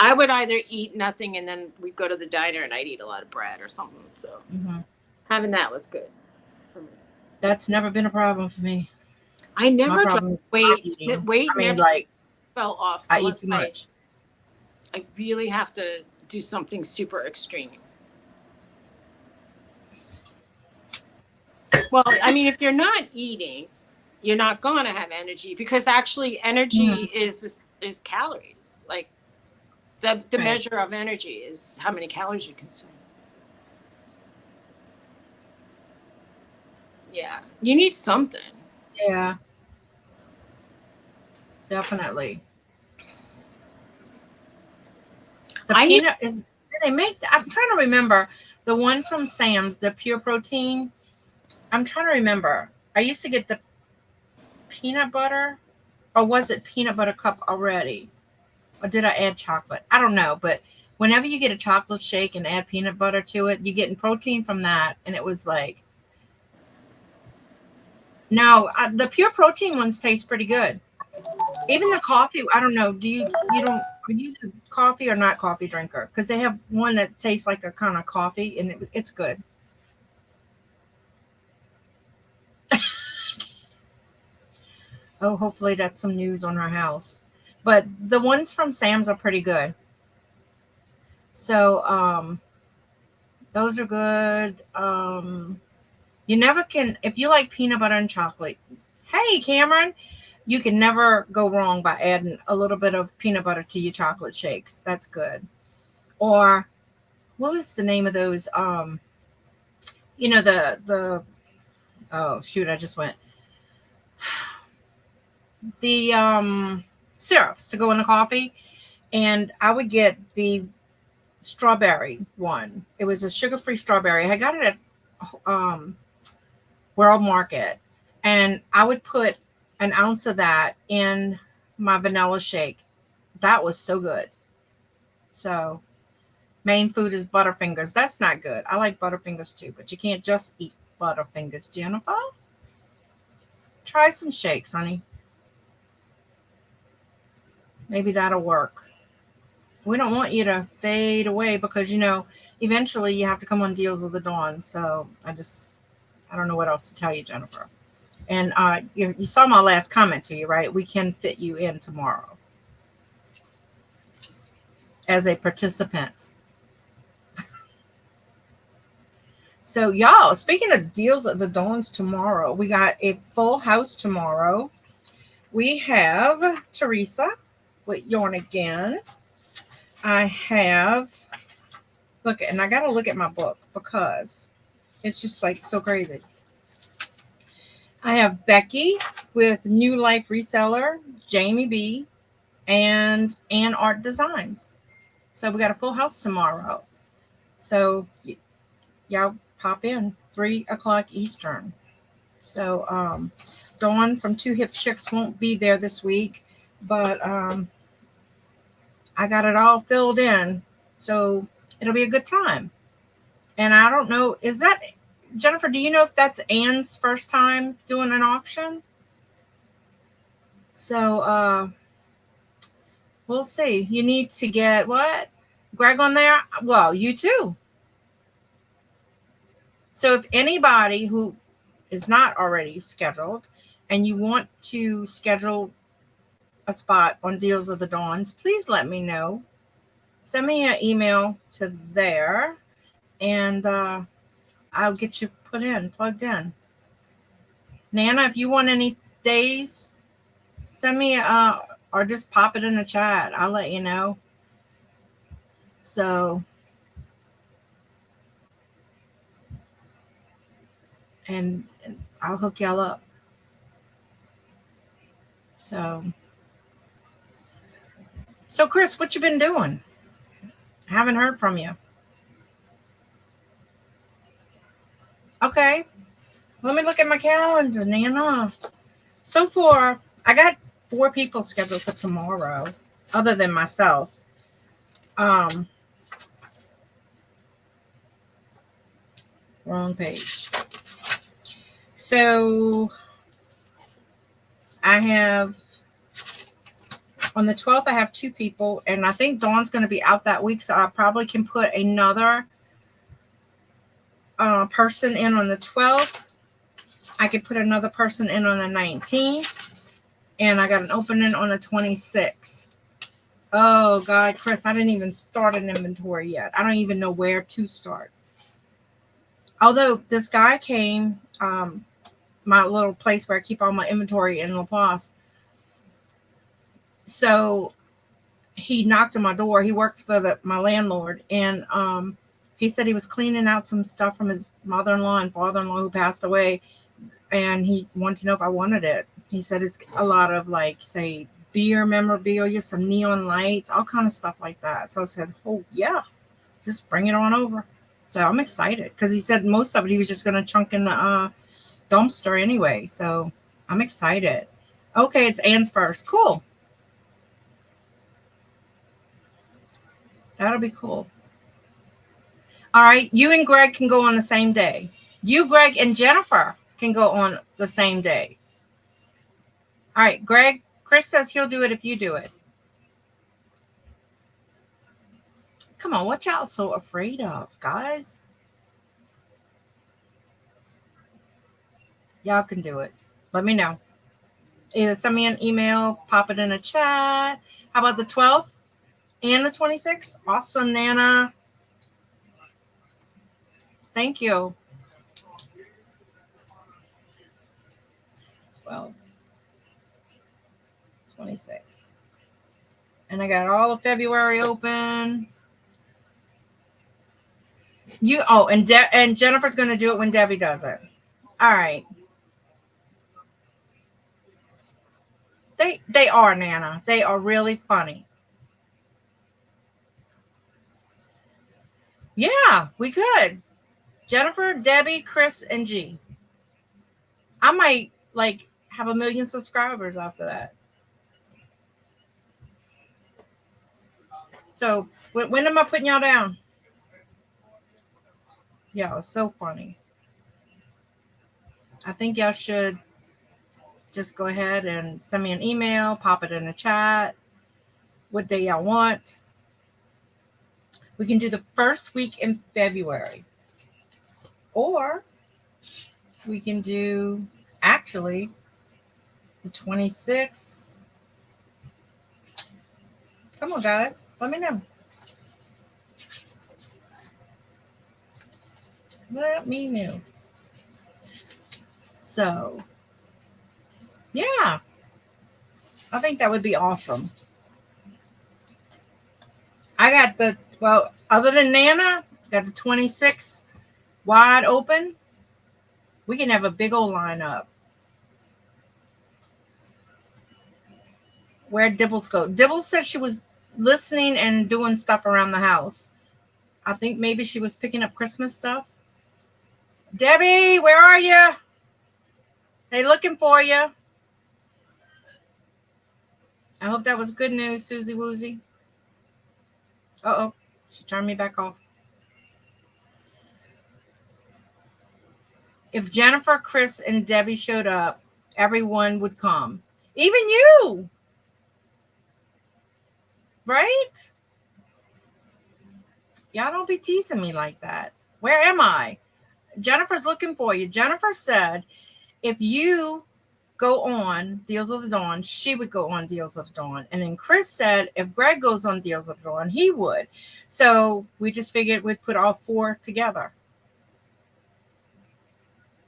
[SPEAKER 1] I would either eat nothing, and then we'd go to the diner and I'd eat a lot of bread or something. So
[SPEAKER 2] Mhm.
[SPEAKER 1] having that was good for me.
[SPEAKER 2] That's never been a problem for me.
[SPEAKER 1] I
[SPEAKER 2] My
[SPEAKER 1] never dropped
[SPEAKER 2] problem is
[SPEAKER 1] weight.
[SPEAKER 2] eating.
[SPEAKER 1] Weight
[SPEAKER 2] I mean,
[SPEAKER 1] never
[SPEAKER 2] like
[SPEAKER 1] fell off
[SPEAKER 2] I eat
[SPEAKER 1] unless
[SPEAKER 2] too much.
[SPEAKER 1] I really have to do something super extreme. Well, I mean, if you're not eating, you're not going to have energy, because actually energy is calories. Like the
[SPEAKER 2] Right.
[SPEAKER 1] measure of energy is how many calories you consume. Yeah, you need something.
[SPEAKER 2] Yeah, definitely. The
[SPEAKER 1] I need.
[SPEAKER 2] peanut is. Did they make? I'm trying to remember the one from Sam's, the pure protein. I'm trying to remember. I used to get the peanut butter, or was it peanut butter cup already? Or did I add chocolate? I don't know, but whenever you get a chocolate shake and add peanut butter to it, you're getting protein from that. And it was like, no, the pure protein ones taste pretty good. Even the coffee, I don't know. Are you the coffee or not coffee drinker? Because they have one that tastes like a kind of coffee, and it's good. Oh, hopefully that's some news on our house. But the ones from Sam's are pretty good. So those are good. You never can, if you like peanut butter and chocolate. Hey, Cameron, you can never go wrong by adding a little bit of peanut butter to your chocolate shakes. That's good. Or what was the name of those? The oh shoot, I just went. The syrups to go in the coffee, and I would get the strawberry one. It was a sugar-free strawberry. I got it at World Market, and I would put an ounce of that in my vanilla shake. That was so good. So main food is Butterfingers. That's not good. I like Butterfingers too, but you can't just eat Butterfingers, Jennifer. Try some shakes, honey. Maybe that'll work. We don't want you to fade away because, eventually you have to come on Deals of the Dawn. So I don't know what else to tell you, Jennifer. And you saw my last comment to you, right? We can fit you in tomorrow as a participant. So y'all, speaking of Deals of the Dawns tomorrow, we got a full house tomorrow. We have Teresa with Yarn Again. I have, look, and I got to look at my book because it's just like so crazy. I have Becky with New Life Reseller, Jamie B, and Ann Art Designs. So we got a full house tomorrow. So y'all pop in 3:00 Eastern. So Dawn from Two Hip Chicks won't be there this week, but I got it all filled in. So it'll be a good time. And I don't know, is that, Jennifer, do you know if that's Ann's first time doing an auction? So we'll see. You need to get what? Greg on there? Well, you too. So if anybody who is not already scheduled and you want to schedule a spot on Deals of the Dawns, please let me know. Send me an email to there and I'll get you plugged in. Nana, if you want any days, send me or just pop it in the chat. I'll let you know. So, and I'll hook y'all up. So Chris, what you been doing? I haven't heard from you. Okay. Let me look at my calendar, Nana. So far, I got 4 people scheduled for tomorrow, other than myself. Wrong page. So I have, on the 12th, I have 2 people, and I think Dawn's going to be out that week, so I probably can put another person in on the 12th. I could put another person in on the 19th, and I got an opening on the 26th. Oh, God, Chris, I didn't even start an inventory yet. I don't even know where to start. Although this guy came, my little place where I keep all my inventory in Laplace. So he knocked on my door. He works for my landlord, and he said he was cleaning out some stuff from his mother-in-law and father-in-law who passed away, and he wanted to know if I wanted it. He said it's a lot of, like, say, beer memorabilia, some neon lights, all kind of stuff like that. So I said, oh, yeah, just bring it on over. So I'm excited because he said most of it he was just going to chunk in the dumpster anyway. So I'm excited. Okay, it's Ann's first. Cool. That'll be cool. All right. You and Greg can go on the same day. You, Greg, and Jennifer can go on the same day. All right. Greg, Chris says he'll do it if you do it. Come on. What y'all so afraid of, guys? Y'all can do it. Let me know. Either send me an email, pop it in a chat. How about the 12th and the 26th? Awesome, Nana. Thank you. 12, 26. And I got all of February open. And Jennifer's going to do it when Debbie does it. All right. They are, Nana. They are really funny. Yeah, we could. Jennifer, Debbie, Chris, and G. I might have 1 million subscribers after that. So when am I putting y'all down? Yeah, it's so funny. I think y'all should just go ahead and send me an email, pop it in the chat, what day y'all want. We can do the first week in February. Or we can do actually the 26th. Come on, guys. Let me know. Let me know. So, yeah. I think that would be awesome. I got other than Nana, got the 26th wide open. We can have a big old lineup. Where'd Dibbles go? Dibbles said she was listening and doing stuff around the house. I think maybe she was picking up Christmas stuff. Debbie, where are you? They looking for you. I hope that was good news, Susie Woozy. Uh-oh. She turned me back off. If Jennifer, Chris, and Debbie showed up, everyone would come. Even you. Right? Y'all don't be teasing me like that. Where am I? Jennifer's looking for you. Jennifer said if you go on Deals of the Dawn, she would go on Deals of the Dawn. And then Chris said if Greg goes on Deals of the Dawn, he would. So we just figured we'd put all 4 together.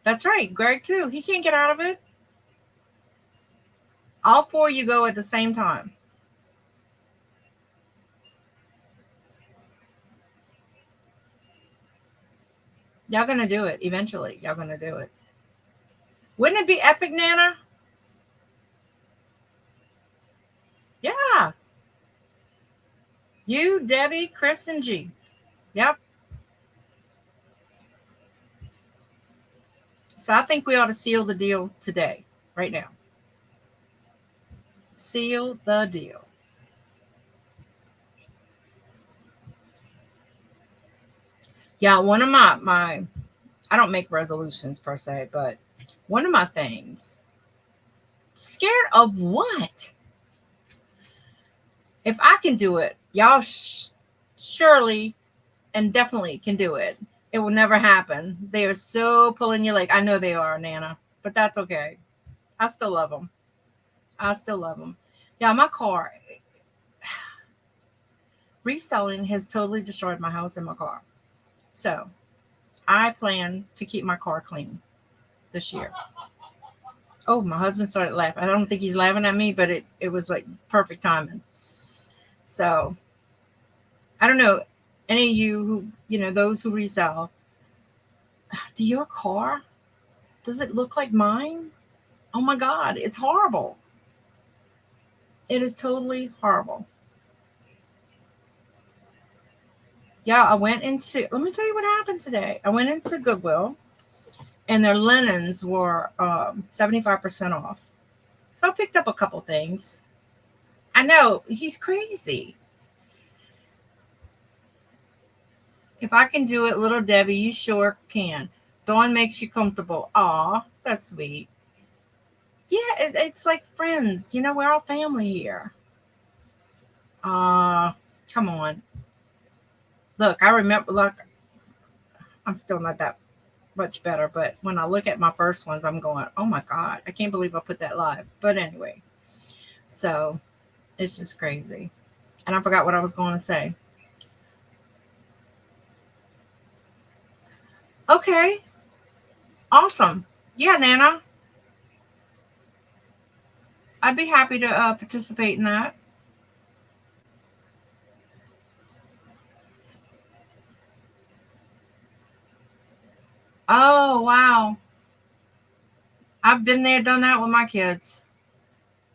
[SPEAKER 2] That's right. Greg, too. He can't get out of it. All 4 you go at the same time. Y'all going to do it eventually. Y'all going to do it. Wouldn't it be epic, Nana? Yeah. You, Debbie, Chris, and G. Yep. So I think we ought to seal the deal today, right now. Seal the deal. Yeah, one of my I don't make resolutions per se, but one of my things, scared of what? If I can do it, y'all surely and definitely can do it. It will never happen. They are so pulling you leg. I know they are, Nana, but that's okay. I still love them. Yeah, my car, reselling has totally destroyed my house and my car. So I plan to keep my car clean this year. Oh, my husband started laughing. I don't think he's laughing at me, but it was like perfect timing. So I don't know, any of you who, those who resell, do your car, does it look like mine? Oh my God, it's horrible. It is totally horrible. Yeah, let me tell you what happened today. I went into Goodwill and their linens were 75% off. So I picked up a couple things. I know, he's crazy. If I can do it, little Debbie, you sure can. Dawn makes you comfortable. Aw, that's sweet. Yeah, it's like friends. You know, we're all family here. Come on. Look, I remember, look, I'm still not that much better, but when I look at my first ones, I'm going, oh my God, I can't believe I put that live. But anyway, so it's just crazy. And I forgot what I was going to say. Okay, awesome. Yeah, Nana, I'd be happy to participate in that. Oh, wow. I've been there, done that with my kids.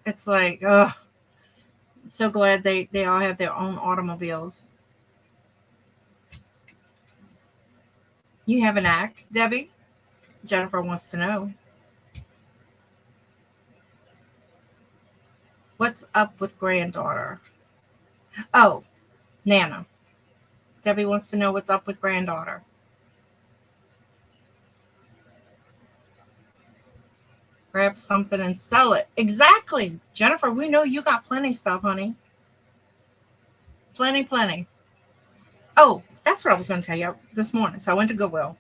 [SPEAKER 2] It's like, ugh, so glad they all have their own automobiles. You haven't asked, Debbie? Jennifer wants to know. What's up with granddaughter? Oh, Nana. Debbie wants to know what's up with granddaughter. Grab something and sell it. Exactly. Jennifer, we know you got plenty stuff, honey. Plenty. Oh, that's what I was going to tell you this morning. So I went to Goodwill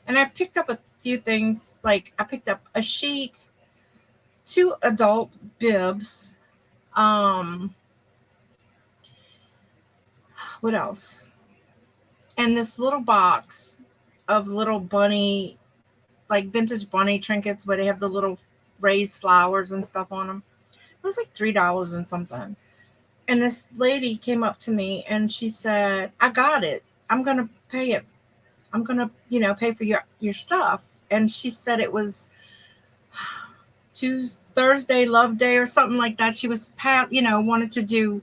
[SPEAKER 2] and I picked up a few things. Like I picked up a sheet, 2 adult bibs. What else? And this little box of little bunny, like vintage bunny trinkets where they have the little raised flowers and stuff on them. It was like $3 and something. And this lady came up to me and she said, I got it. I'm going to pay it. I'm going to, pay for your stuff. And she said it was Tuesday, Thursday, Love Day or something like that. She was, wanted to do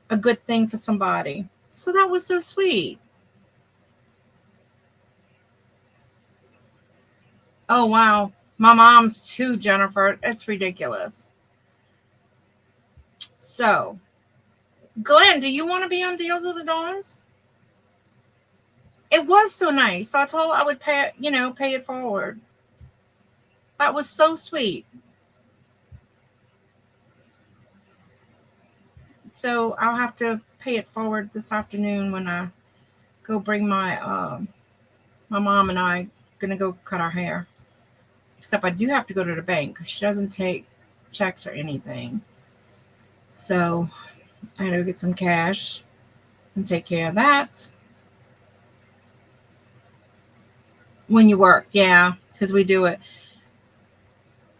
[SPEAKER 2] a good thing for somebody. So that was so sweet. Oh, wow. My mom's too, Jennifer. It's ridiculous. So, Glenn, do you want to be on Deals of the Dawns? It was so nice. So I told her I would pay it forward. That was so sweet. So I'll have to pay it forward this afternoon when I go bring my mom and I gonna go cut our hair. Except I do have to go to the bank because she doesn't take checks or anything. So I gotta go get some cash and take care of that. When you work, yeah, because we do it.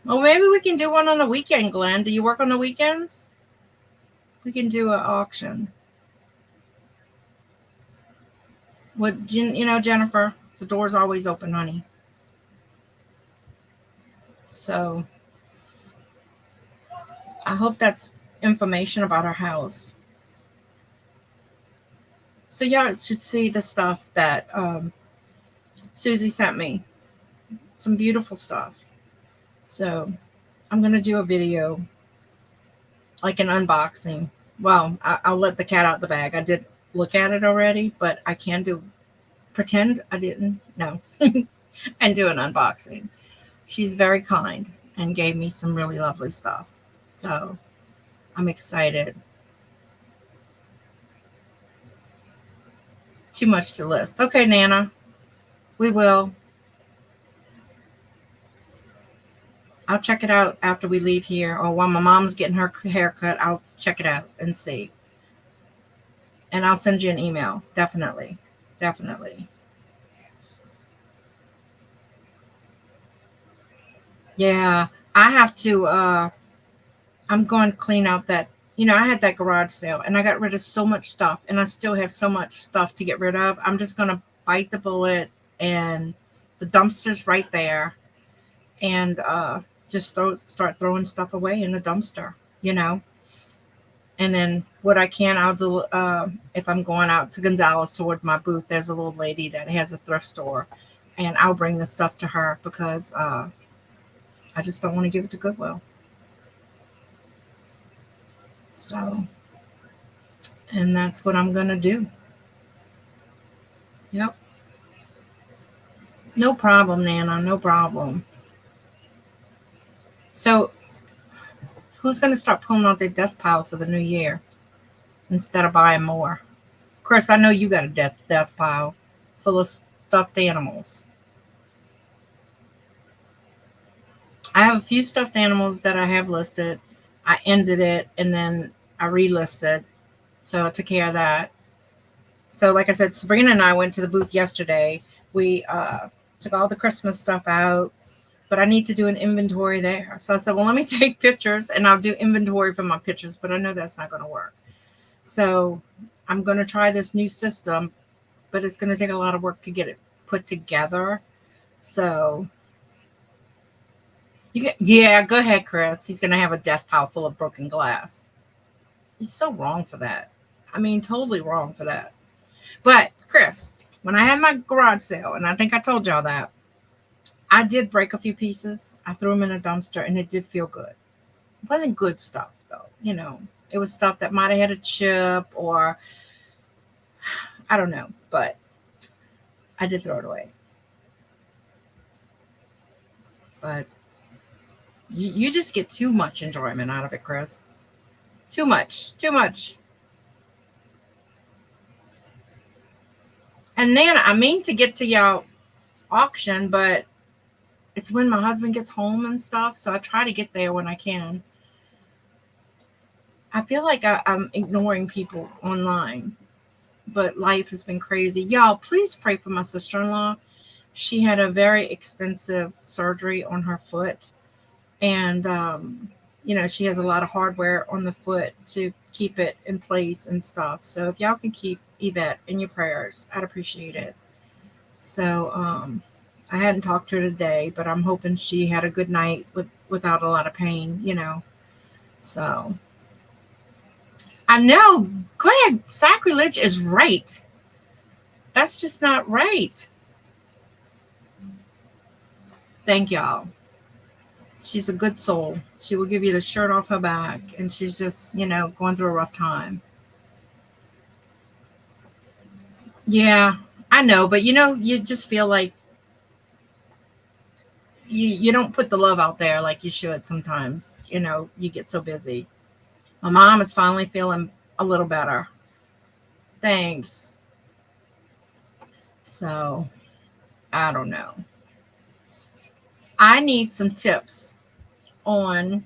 [SPEAKER 2] Well, maybe we can do one on the weekend, Glenn. Do you work on the weekends? We can do an auction. What, Jennifer, the door's always open, honey. So I hope that's information about our house. So y'all should see the stuff that Suzy sent me. Some beautiful stuff. So I'm going to do a video, like an unboxing. Well, I'll let the cat out the bag. I did look at it already, but I can pretend I didn't. No. And do an unboxing. She's very kind and gave me some really lovely stuff. So I'm excited. Too much to list. Okay, Nana. We will. I'll check it out after we leave here, or while my mom's getting her haircut. I'll check it out and see. And I'll send you an email. Definitely. Yeah, I have to. I'm going to clean out that. I had that garage sale and I got rid of so much stuff, and I still have so much stuff to get rid of. I'm just going to bite the bullet, and the dumpster's right there, and just start throwing stuff away in the dumpster, And then what I can, I'll do, if I'm going out to Gonzales toward my booth, there's a little lady that has a thrift store, and I'll bring the stuff to her because I just don't want to give it to Goodwill. So, and that's what I'm going to do. Yep. No problem, Nana. No problem. So, who's going to start pulling out their death pile for the new year instead of buying more? Chris, I know you got a death pile full of stuffed animals. I have a few stuffed animals that I have listed. I ended it and then I relisted. So I took care of that. So, like I said, Sabrina and I went to the booth yesterday. We took all the Christmas stuff out, but I need to do an inventory there. So I said, well, let me take pictures and I'll do inventory for my pictures, but I know that's not going to work. So I'm going to try this new system, but it's going to take a lot of work to get it put together. So yeah, go ahead, Chris. He's going to have a death pile full of broken glass. He's so wrong for that. I mean, totally wrong for that. But Chris, when I had my garage sale, and I think I told y'all that, I did break a few pieces. I threw them in a dumpster and it did feel good. It wasn't good stuff though. It was stuff that might have had a chip or I don't know, but I did throw it away. But you just get too much enjoyment out of it, Chris. Too much. And Nana, I mean to get to y'all auction, but it's when my husband gets home and stuff, so I try to get there when I can. I feel like I'm ignoring people online, but life has been crazy. Y'all, please pray for my sister-in-law. She had a very extensive surgery on her foot, and she has a lot of hardware on the foot to keep it in place and stuff. So if y'all can keep Yvette in your prayers, I'd appreciate it. So I hadn't talked to her today, but I'm hoping she had a good night without a lot of pain, So I know, go ahead, sacrilege is right. That's just not right. Thank y'all. She's a good soul. She will give you the shirt off her back, and she's just, going through a rough time. Yeah, I know, but you just feel like you don't put the love out there like you should sometimes. You get so busy. My mom is finally feeling a little better. Thanks. So, I don't know. I need some tips on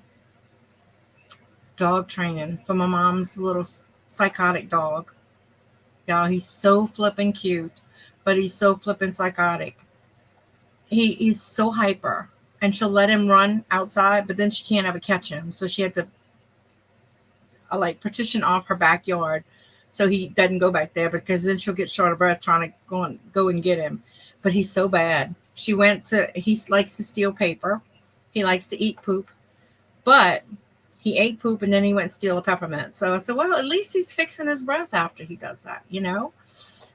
[SPEAKER 2] dog training for my mom's little psychotic dog. Y'all, he's so flippin' cute, but he's so flippin' psychotic. He's so hyper, and she'll let him run outside, but then she can't ever catch him. So she had to partition off her backyard so he doesn't go back there, because then she'll get short of breath trying to go and get him. But he's so bad. He likes to steal paper. He likes to eat poop, but he ate poop and then he went and steal a peppermint. So I said, well, at least he's fixing his breath after he does that,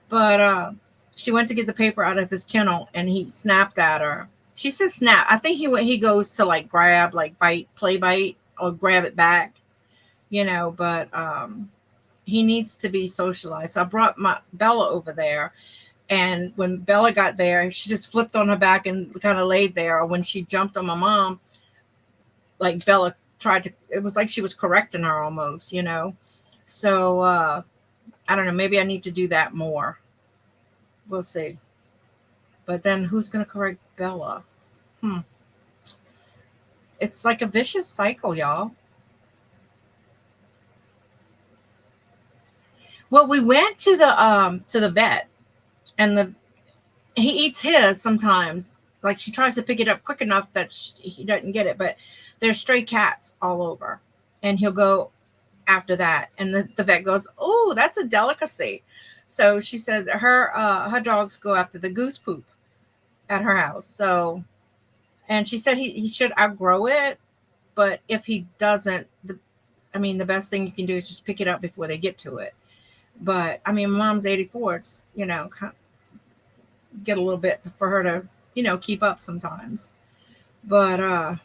[SPEAKER 2] But she went to get the paper out of his kennel and he snapped at her. She said snap. I think he goes to grab, play bite, or grab it back, but he needs to be socialized. So I brought my Bella over there. And when Bella got there, she just flipped on her back and kind of laid there. Or when she jumped on my mom, Bella it was like she was correcting her almost, So I don't know. Maybe I need to do that more. We'll see. But then who's going to correct Bella? It's like a vicious cycle, y'all. Well, we went to the vet, and he eats his sometimes. She tries to pick it up quick enough that he doesn't get it, but there's stray cats all over, and he'll go after that. And the vet goes, oh, that's a delicacy. So she says her dogs go after the goose poop at her house. So, and she said he should outgrow it, but if he doesn't, the best thing you can do is just pick it up before they get to it. But my mom's 84. It's get a little bit for her to keep up sometimes. But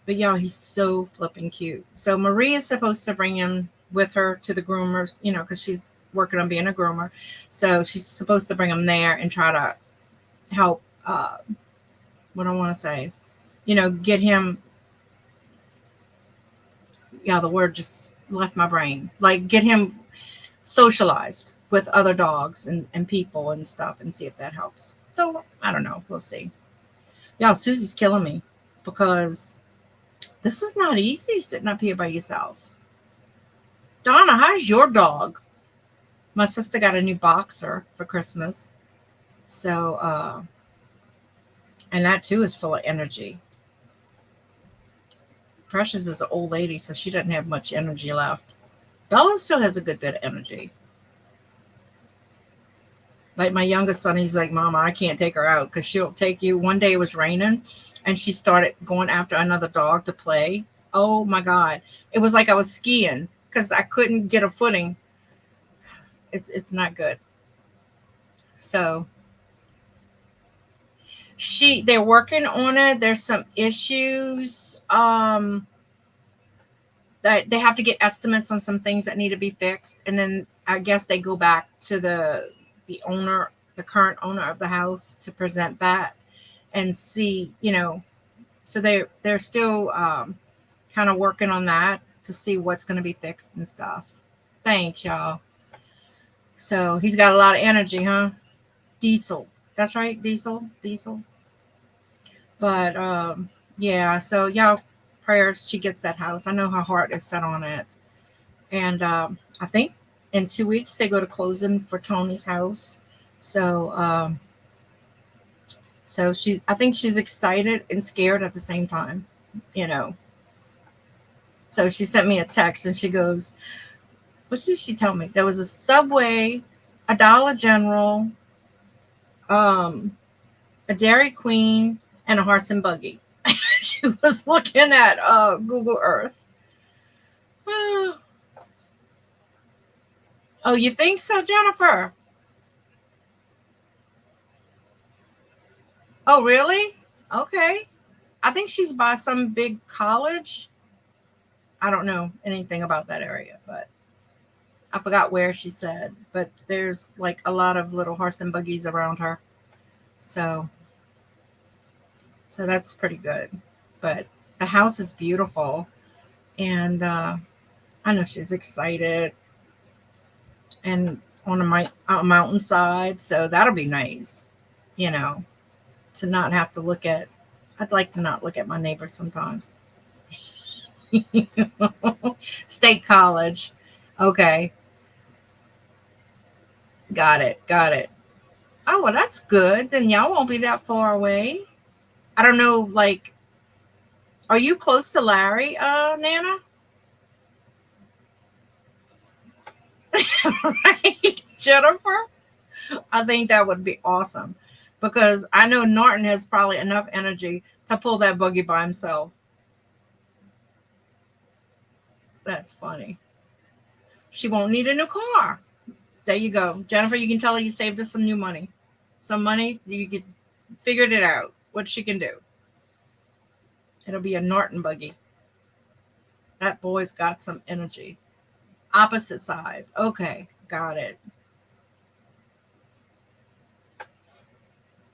[SPEAKER 2] y'all, he's so flipping cute. So Marie is supposed to bring him with her to the groomers, because she's working on being a groomer. So she's supposed to bring him there and try to help, what I want to say, get him, yeah, the word just left my brain, like get him socialized with other dogs and people and stuff and see if that helps. So I don't know. We'll see. Y'all, Susie's killing me because this is not easy sitting up here by yourself. Donna, how's your dog? My sister got a new boxer for Christmas. So, and that too is full of energy. Precious is an old lady, so she doesn't have much energy left. Bella still has a good bit of energy. Like my youngest son, he's like, Mama, I can't take her out because she'll take you. One day it was raining and she started going after another dog to play. Oh my God. It was like I was skiing because I couldn't get a footing. It's not good. So they're working on it. There's some issues. That they have to get estimates on some things that need to be fixed. And then I guess they go back to the owner, the current owner of the house, to present that and see, so they're still kind of working on that to see what's going to be fixed and stuff. Thanks, y'all. So he's got a lot of energy, huh? Diesel. That's right, Diesel. But yeah, so y'all, prayers she gets that house. I know her heart is set on it. And I think in 2 weeks they go to closing for Tony's house. So I think she's excited and scared at the same time, So she sent me a text and she goes, what did she tell me? There was a Subway, a Dollar General, a Dairy Queen, and a horse and buggy. She was looking at Google Earth. Oh, you think so, Jennifer? Oh, really? Okay. I think she's by some big college. I don't know anything about that area, but I forgot where she said. But there's like a lot of little horse and buggies around her. So that's pretty good. But the house is beautiful. And I know she's excited. And on a mountainside. So that'll be nice, to not have to look at. I'd like to not look at my neighbors sometimes. State College. Okay. Got it. Oh, well, that's good. Then y'all won't be that far away. I don't know, like, are you close to Larry, Nana? Right, Jennifer? I think that would be awesome because I know Norton has probably enough energy to pull that buggy by himself. That's funny. She won't need a new car. There you go. Jennifer, you can tell her you saved us some new money. Some money, you figured it out, what she can do. It'll be a Norton buggy. That boy's got some energy. Opposite sides. Okay, got it.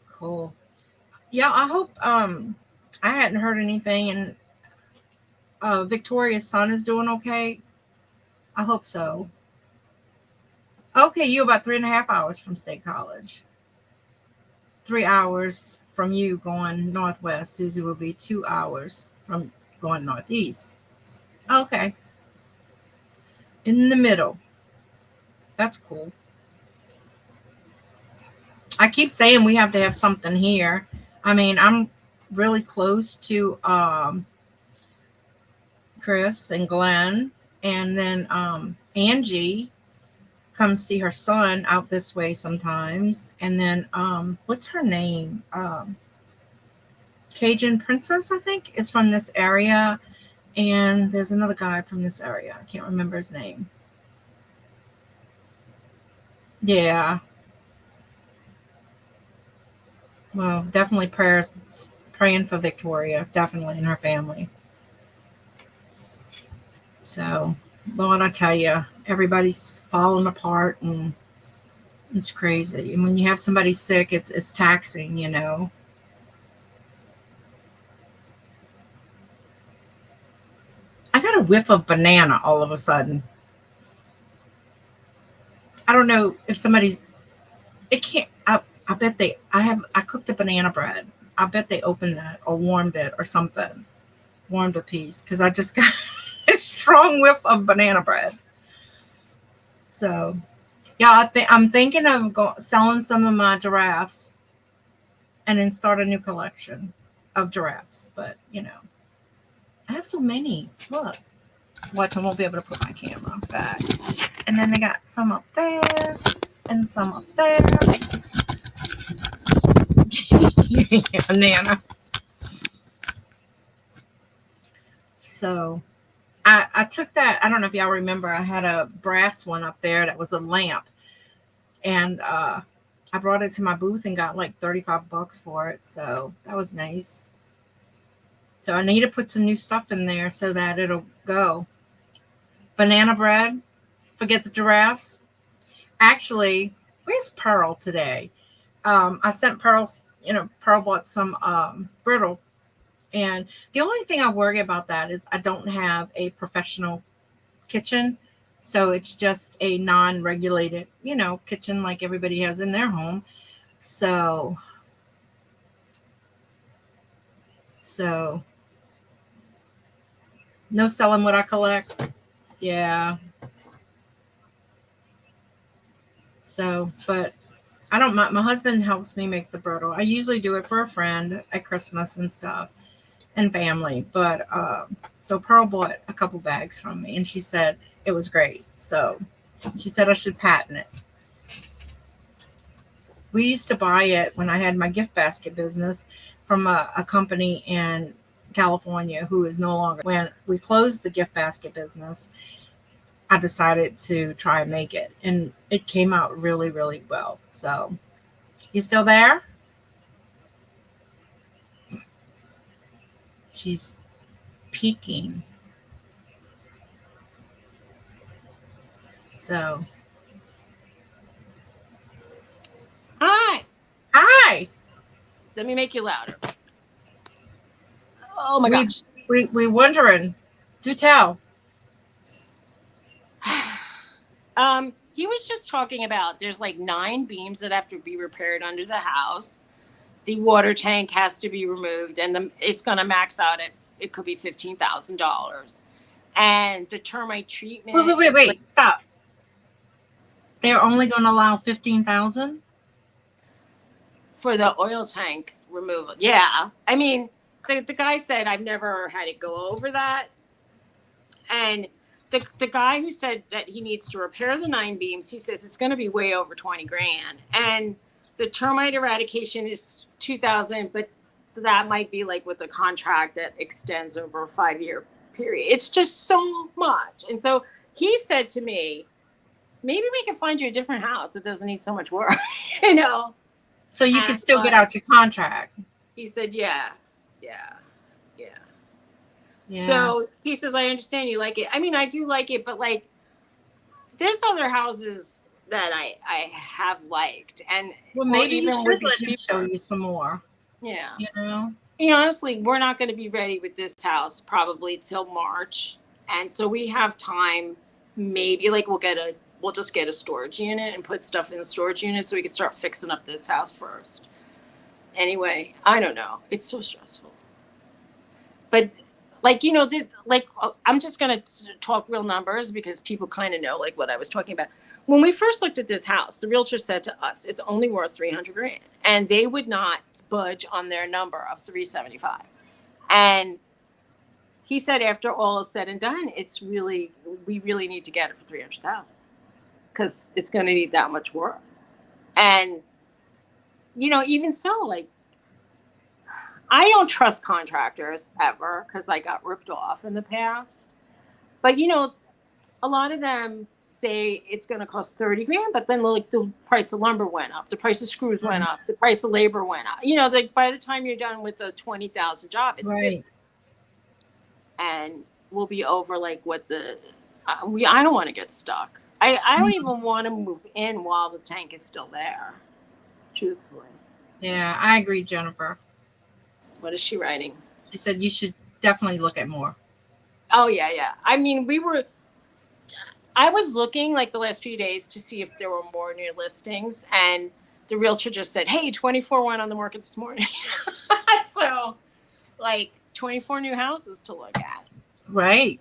[SPEAKER 2] Cool. Yeah, I hope I hadn't heard anything and Victoria's son is doing okay. I hope so. Okay, you're about 3.5 hours from State College. 3 hours from you going northwest. Susie will be 2 hours from going northeast. Okay. In the middle. That's cool. I keep saying we have to have something here. I mean, I'm really close to Chris and Glenn, and then Angie comes see her son out this way sometimes. And then what's her name? Cajun Princess, I think, is from this area. And there's another guy from this area. I can't remember his name. Yeah. Well, definitely praying for Victoria, definitely, and her family. So, Lord, I tell you, everybody's falling apart and it's crazy. And when you have somebody sick, it's taxing, you know. I got a whiff of banana all of a sudden. I don't know if somebody's. It can't. I bet they. I cooked a banana bread. I bet they opened that or warmed it or something. Warmed a piece because I just got a strong whiff of banana bread. So yeah, I'm thinking of selling some of my giraffes and then start a new collection of giraffes. But you know, I have so many. Look, watch, I won't be able to put my camera back. And then they got some up there and some up there. Yeah, Nana. So I took that. I don't know if y'all remember. I had a brass one up there that was a lamp, and I brought it to my booth and got like $35 for it. So that was nice. So I need to put some new stuff in there so that it'll go. Banana bread. Forget the giraffes. Actually, where's Pearl today? I sent Pearl's, Pearl bought some brittle. And the only thing I worry about that is I don't have a professional kitchen. So it's just a non-regulated, kitchen like everybody has in their home. So no selling what I collect. Yeah. So, but I don't mind. My husband helps me make the brittle. I usually do it for a friend at Christmas and stuff and family. But so Pearl bought a couple bags from me and she said it was great. So she said I should patent it. We used to buy it when I had my gift basket business from a company in California who is no longer. When we closed the gift basket business, I decided to try and make it. And it came out really, really well. So, you still there? She's peeking. So,
[SPEAKER 1] Hi.
[SPEAKER 2] hi.
[SPEAKER 1] Let me make you louder. Oh my gosh.
[SPEAKER 2] We wondering. Do tell.
[SPEAKER 1] He was just talking about there's like 9 beams that have to be repaired under the house. The water tank has to be removed, and it's going to max out at it could be $15,000. And the termite treatment.
[SPEAKER 2] Wait. Stop. They're only going to allow 15,000
[SPEAKER 1] for the oil tank removal. Yeah, I mean, the guy said I've never had it go over that, and the guy who said that he needs to repair the 9 beams, he says it's going to be way over 20 grand, and the termite eradication is 2,000, but that might be like with a contract that extends over a 5-year period. It's just so much, and so he said to me, maybe we can find you a different house that doesn't need so much work,
[SPEAKER 2] So you can still get out your contract.
[SPEAKER 1] He said, yeah. So he says, I understand you like it. I mean, I do like it, but like, there's other houses that I have liked, and
[SPEAKER 2] well, maybe you should let him show you some more.
[SPEAKER 1] Yeah,
[SPEAKER 2] honestly,
[SPEAKER 1] we're not going to be ready with this house probably till March, and so we have time. Maybe like we'll just get a storage unit and put stuff in the storage unit so we can start fixing up this house first. Anyway, I don't know. It's so stressful. But like, I'm just going to talk real numbers because people kind of know like what I was talking about. When we first looked at this house, the realtor said to us, it's only worth 300 grand. And they would not budge on their number of 375. And he said, after all is said and done, we really need to get it for 300,000 because it's going to need that much work. And, even so, like, I don't trust contractors ever because I got ripped off in the past. But, a lot of them say it's going to cost 30 grand, but then like the price of lumber went up, the price of screws went up, the price of labor went up. Like by the time you're done with the 20,000 job, it's
[SPEAKER 2] right.
[SPEAKER 1] 50. And we'll be over like what I don't want to get stuck. I don't even want to move in while the tank is still there. Truthfully.
[SPEAKER 2] Yeah, I agree, Jennifer.
[SPEAKER 1] What is she writing?
[SPEAKER 2] She said you should definitely look at more.
[SPEAKER 1] Oh yeah. I mean, I was looking like the last few days to see if there were more new listings, and the realtor just said, "Hey, 24 went on the market this morning." So, like 24 new houses to look at.
[SPEAKER 2] Right.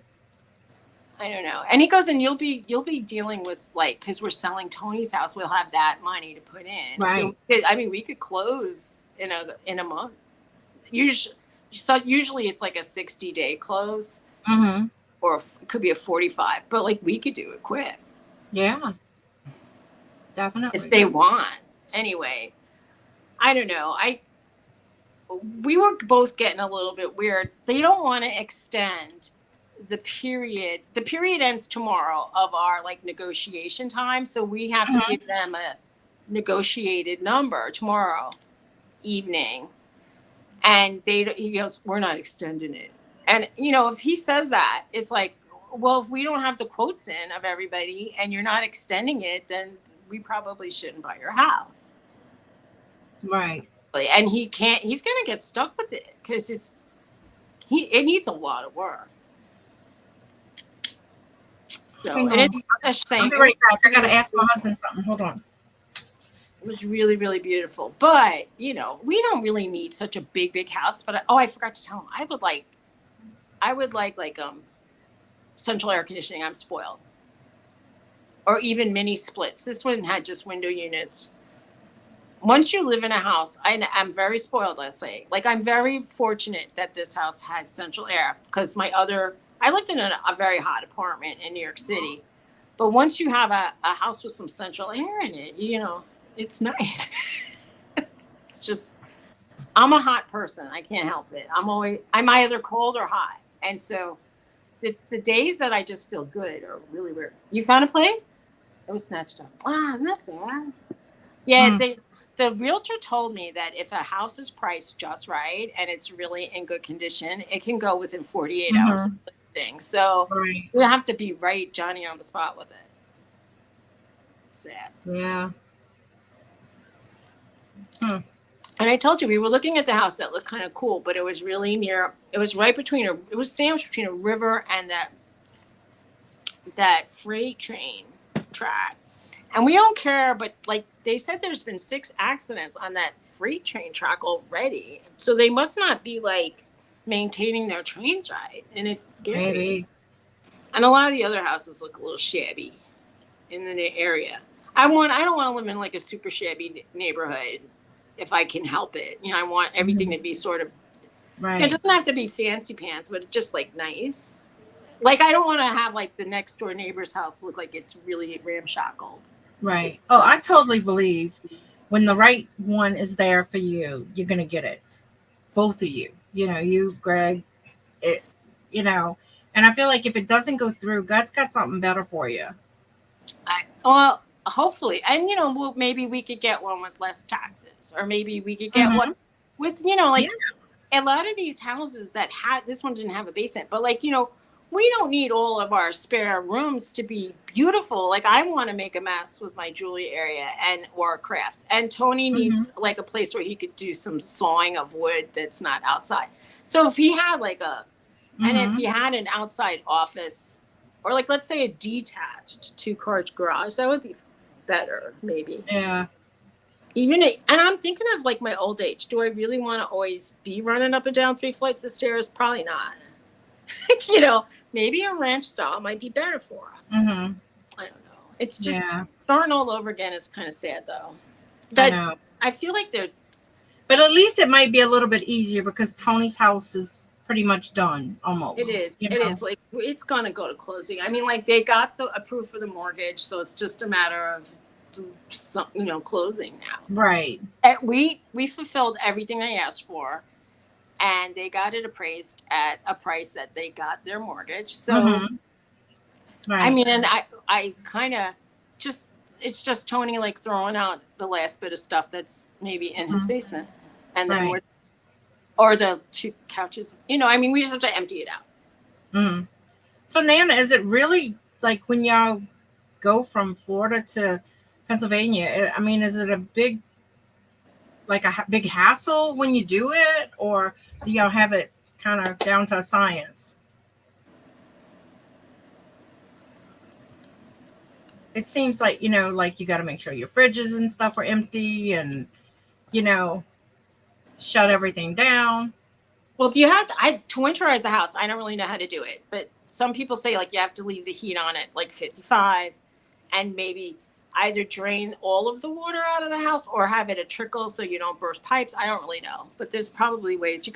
[SPEAKER 1] I don't know. And he goes, and you'll be dealing with, like, because we're selling Tony's house, we'll have that money to put in.
[SPEAKER 2] Right.
[SPEAKER 1] So I mean, we could close in a month. Usually it's like a 60-day close,
[SPEAKER 2] Mm-hmm.
[SPEAKER 1] or it could be a 45. But like we could do it quick.
[SPEAKER 2] Yeah. Definitely.
[SPEAKER 1] If they want. Anyway, I don't know. We were both getting a little bit weird. They don't want to extend the period. The period ends tomorrow of our like negotiation time, so we have to give them a negotiated number tomorrow evening. And he goes, "We're not extending it." And if he says that, it's like, well, if we don't have the quotes in of everybody and you're not extending it, then we probably shouldn't buy your house.
[SPEAKER 2] Right.
[SPEAKER 1] And he's gonna get stuck with it because it needs a lot of work. So, and it's a shame.
[SPEAKER 2] I'll be right back. I gotta ask my husband something. Hold on.
[SPEAKER 1] It was really, really beautiful. But, we don't really need such a big house. But I forgot to tell him, I would like central air conditioning. I'm spoiled. Or even mini splits. This one had just window units. Once you live in a house, I'm very spoiled, let's say. Like, I'm very fortunate that this house had central air, because I lived in a very hot apartment in New York City. But once you have a house with some central air in it, it's nice. It's just, I'm a hot person. I can't help it. I'm either cold or hot. And so the days that I just feel good are really weird. You found a place? It was snatched up. That's sad. Yeah, the realtor told me that if a house is priced just right and it's really in good condition, it can go within 48 hours of listing. So you have to be right Johnny on the spot with it. Sad.
[SPEAKER 2] Yeah.
[SPEAKER 1] And I told you, we were looking at the house that looked kind of cool, but it was really it was sandwiched between a river and that freight train track. And we don't care, but like they said, there's been 6 accidents on that freight train track already. So they must not be like maintaining their trains right. And it's scary.
[SPEAKER 2] Maybe.
[SPEAKER 1] And a lot of the other houses look a little shabby in the area. I don't want to live in like a super shabby neighborhood if I can help it. I want everything to be sort of,
[SPEAKER 2] right.
[SPEAKER 1] It doesn't have to be fancy pants, but just like nice. Like, I don't want to have like the next door neighbor's house look like it's really ramshackle.
[SPEAKER 2] Right. Oh, I totally believe when the right one is there for you, you're going to get it. Both of you, you, Greg, and I feel like if it doesn't go through, God's got something better for you.
[SPEAKER 1] Well, hopefully. And, maybe we could get one with less taxes, or maybe we could get one with, a lot of these houses that this one didn't have a basement, but like, we don't need all of our spare rooms to be beautiful. Like, I want to make a mess with my jewelry area or crafts. And Tony needs like a place where he could do some sawing of wood that's not outside. So if he had like and if he had an outside office, or like, let's say a detached 2-car garage, that would be better, maybe.
[SPEAKER 2] Yeah.
[SPEAKER 1] And I'm thinking of like my old age. Do I really want to always be running up and down 3 flights of stairs? Probably not. Maybe a ranch style might be better for him. I don't know. It's just starting all over again. It's kind of sad, though. I feel like they're.
[SPEAKER 2] But at least it might be a little bit easier because Tony's house is pretty much done almost.
[SPEAKER 1] It is. It is. Like, it's going to go to closing. I mean, like, they got approved for the mortgage, so it's just a matter of closing now.
[SPEAKER 2] Right.
[SPEAKER 1] We fulfilled everything they asked for. And they got it appraised at a price that they got their mortgage. So,
[SPEAKER 2] right.
[SPEAKER 1] I mean, and I kind of it's just Tony like throwing out the last bit of stuff that's maybe in his basement. And then or the 2 couches, I mean, we just have to empty it out.
[SPEAKER 2] So Nana, is it really like when y'all go from Florida to Pennsylvania, I mean, is it a big big hassle when you do it, or do y'all have it kind of down to science? It seems like, like you got to make sure your fridges and stuff are empty and, you know, shut everything down.
[SPEAKER 1] Well, do you have to winterize a house? I don't really know how to do it, but some people say like you have to leave the heat on at like 55 and maybe either drain all of the water out of the house or have it a trickle so you don't burst pipes. I don't really know, but there's probably ways. She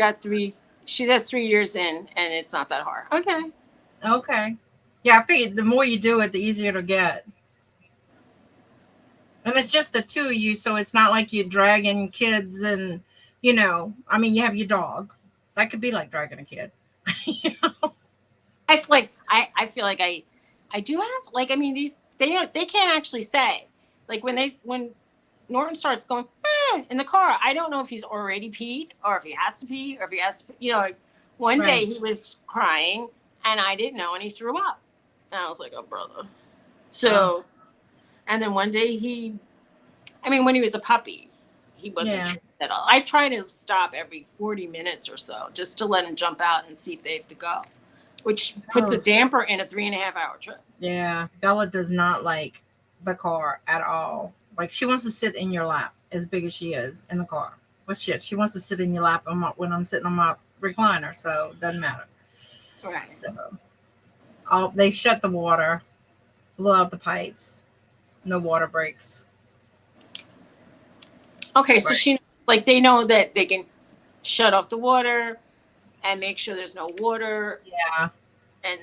[SPEAKER 1] does 3 years in and it's not that hard.
[SPEAKER 2] Okay. Yeah, I figured the more you do it, the easier it'll get. And it's just the two of you, so it's not like you're dragging kids and, I mean, you have your dog. That could be like dragging a kid.
[SPEAKER 1] It's like I feel like I do have like I mean they can't actually say like when Norton starts going in the car, I don't know if he's already peed or if he has to pee or if he has to like one day he was crying and I didn't know and he threw up and I was like, oh brother. So and then one day when he was a puppy he wasn't at all. I try to stop every 40 minutes or so just to let him jump out and see if they have to go, which puts a damper in a 3.5 hour trip.
[SPEAKER 2] Yeah, Bella does not like the car at all. Like she wants to sit in your lap as big as she is in the car. Well, shit, she wants to sit in your lap when I'm sitting on my recliner, so it doesn't matter.
[SPEAKER 1] Right.
[SPEAKER 2] So they shut the water, blew out the pipes, no water breaks.
[SPEAKER 1] Okay, so she they know that they can shut off the water and make sure there's no water.
[SPEAKER 2] Yeah.
[SPEAKER 1] And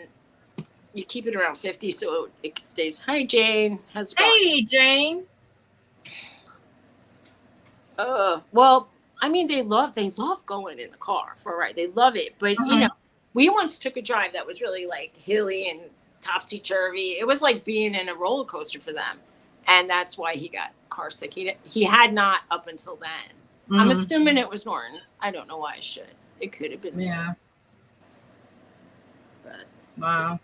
[SPEAKER 1] you keep it around 50 so it stays. Hi, Jane. How's it going?
[SPEAKER 2] Hey, Jane.
[SPEAKER 1] Well, I mean, they love going in the car for a ride. They love it. But, we once took a drive that was really like hilly and topsy-turvy. It was like being in a roller coaster for them. And that's why he got car sick. He had not up until then. Mm-hmm. I'm assuming it was Norton. I don't know why I should. It could have been.
[SPEAKER 2] Yeah.
[SPEAKER 1] But.
[SPEAKER 2] Wow.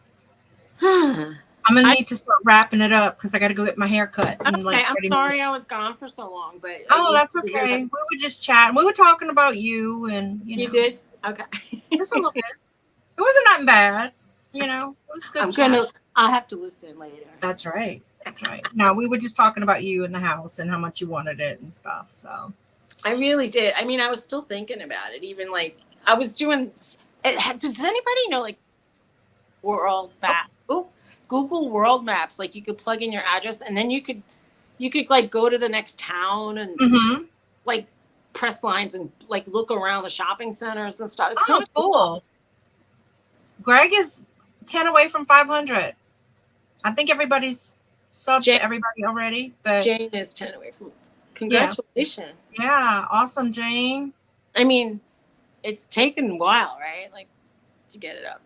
[SPEAKER 2] I'm gonna need to start wrapping it up because I got to go get my hair cut.
[SPEAKER 1] I'm sorry I was gone for so long, but
[SPEAKER 2] that's okay. We were just chatting. We were talking about you, and
[SPEAKER 1] you did okay.
[SPEAKER 2] Just a little bit. It wasn't that bad, It was good.
[SPEAKER 1] I'll have to listen later.
[SPEAKER 2] That's right. That's right. No, we were just talking about you in the house and how much you wanted it and stuff. So
[SPEAKER 1] I really did. I mean, I was still thinking about it. Even like I was doing. Does anybody know like world map? Oh, Google World Maps. Like you could plug in your address, and then you could like go to the next town and like press lines and like look around the shopping centers and stuff. It's kind of cool.
[SPEAKER 2] Greg is 10 away from 500. I think everybody's subbed to everybody already, but
[SPEAKER 1] Jane is 10 away from. Congratulations.
[SPEAKER 2] Yeah, awesome, Jane.
[SPEAKER 1] I mean, it's taken a while, right? Like to get it up.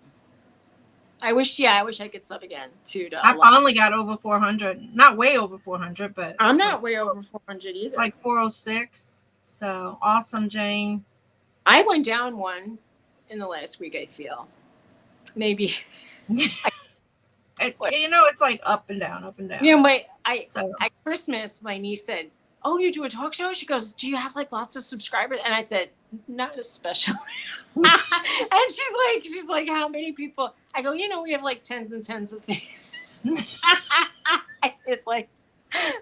[SPEAKER 1] I wish I could sub again too.
[SPEAKER 2] I finally got over 400. Not way over 400, but
[SPEAKER 1] I'm not way over 400 either.
[SPEAKER 2] Like 406. So awesome, Jane.
[SPEAKER 1] I went down one in the last week, I feel. Maybe.
[SPEAKER 2] It's like up and down, up and down.
[SPEAKER 1] At Christmas, my niece said, "Oh, you do a talk show?" She goes, "Do you have like lots of subscribers?" And I said, "Not especially." And she's like, "How many people?" I go, "We have like tens and tens of fans." It's like,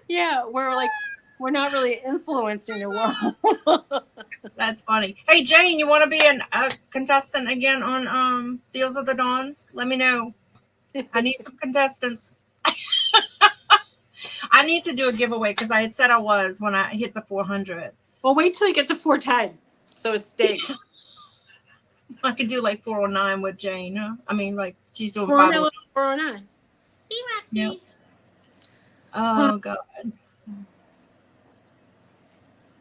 [SPEAKER 1] yeah, we're not really influencing the world.
[SPEAKER 2] That's funny. Hey, Jane, you want to be a contestant again on Deals of the Dawns? Let me know. I need some contestants. I need to do a giveaway because I had said I was when I hit the 400.
[SPEAKER 1] Well, wait till you get to 410. So it stays.
[SPEAKER 2] I could do like 409 with Jane, huh? I mean, like she's doing
[SPEAKER 1] 409.
[SPEAKER 4] Hey, Roxy.
[SPEAKER 2] Yep. Oh, God.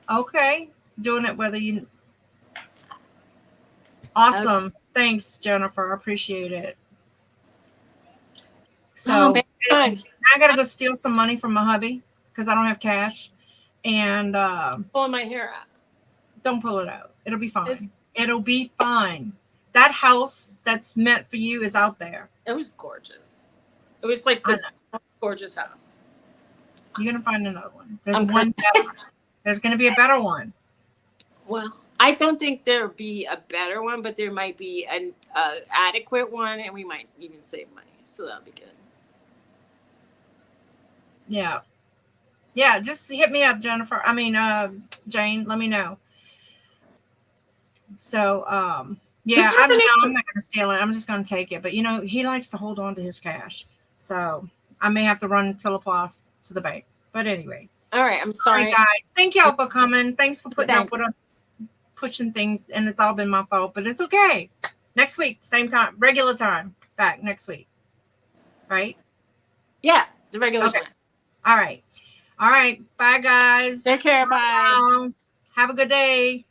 [SPEAKER 2] Okay. Doing it whether you... Awesome. Okay. Thanks, Jennifer. I appreciate it. So I got to go steal some money from my hubby because I don't have cash. And
[SPEAKER 1] pulling my hair out.
[SPEAKER 2] Don't pull it out. It'll be fine. It'll be fine. That house that's meant for you is out there.
[SPEAKER 1] It was gorgeous. It was like
[SPEAKER 2] I
[SPEAKER 1] the most gorgeous house.
[SPEAKER 2] You're gonna find another one. There's
[SPEAKER 1] I'm
[SPEAKER 2] one better. There's gonna be a better one.
[SPEAKER 1] Well, I don't think there'll be a better one, but there might be an adequate one, and we might even save money. So that'll be good.
[SPEAKER 2] Yeah. Yeah, just hit me up, Jennifer. I mean, Jane, let me know. So, yeah, I'm not going to steal it. I'm just going to take it. But, you know, he likes to hold on to his cash. So I may have to run to LaPlace to the bank. But anyway.
[SPEAKER 1] All right. I'm sorry.
[SPEAKER 2] All right, guys. Thank y'all for coming. Thanks for putting up with us pushing things. And it's all been my fault. But it's okay. Next week, same time, regular time. Back next week. Right?
[SPEAKER 1] Yeah, the regular time.
[SPEAKER 2] All right. All right. Bye, guys.
[SPEAKER 1] Take care. Bye.
[SPEAKER 2] Have a good day.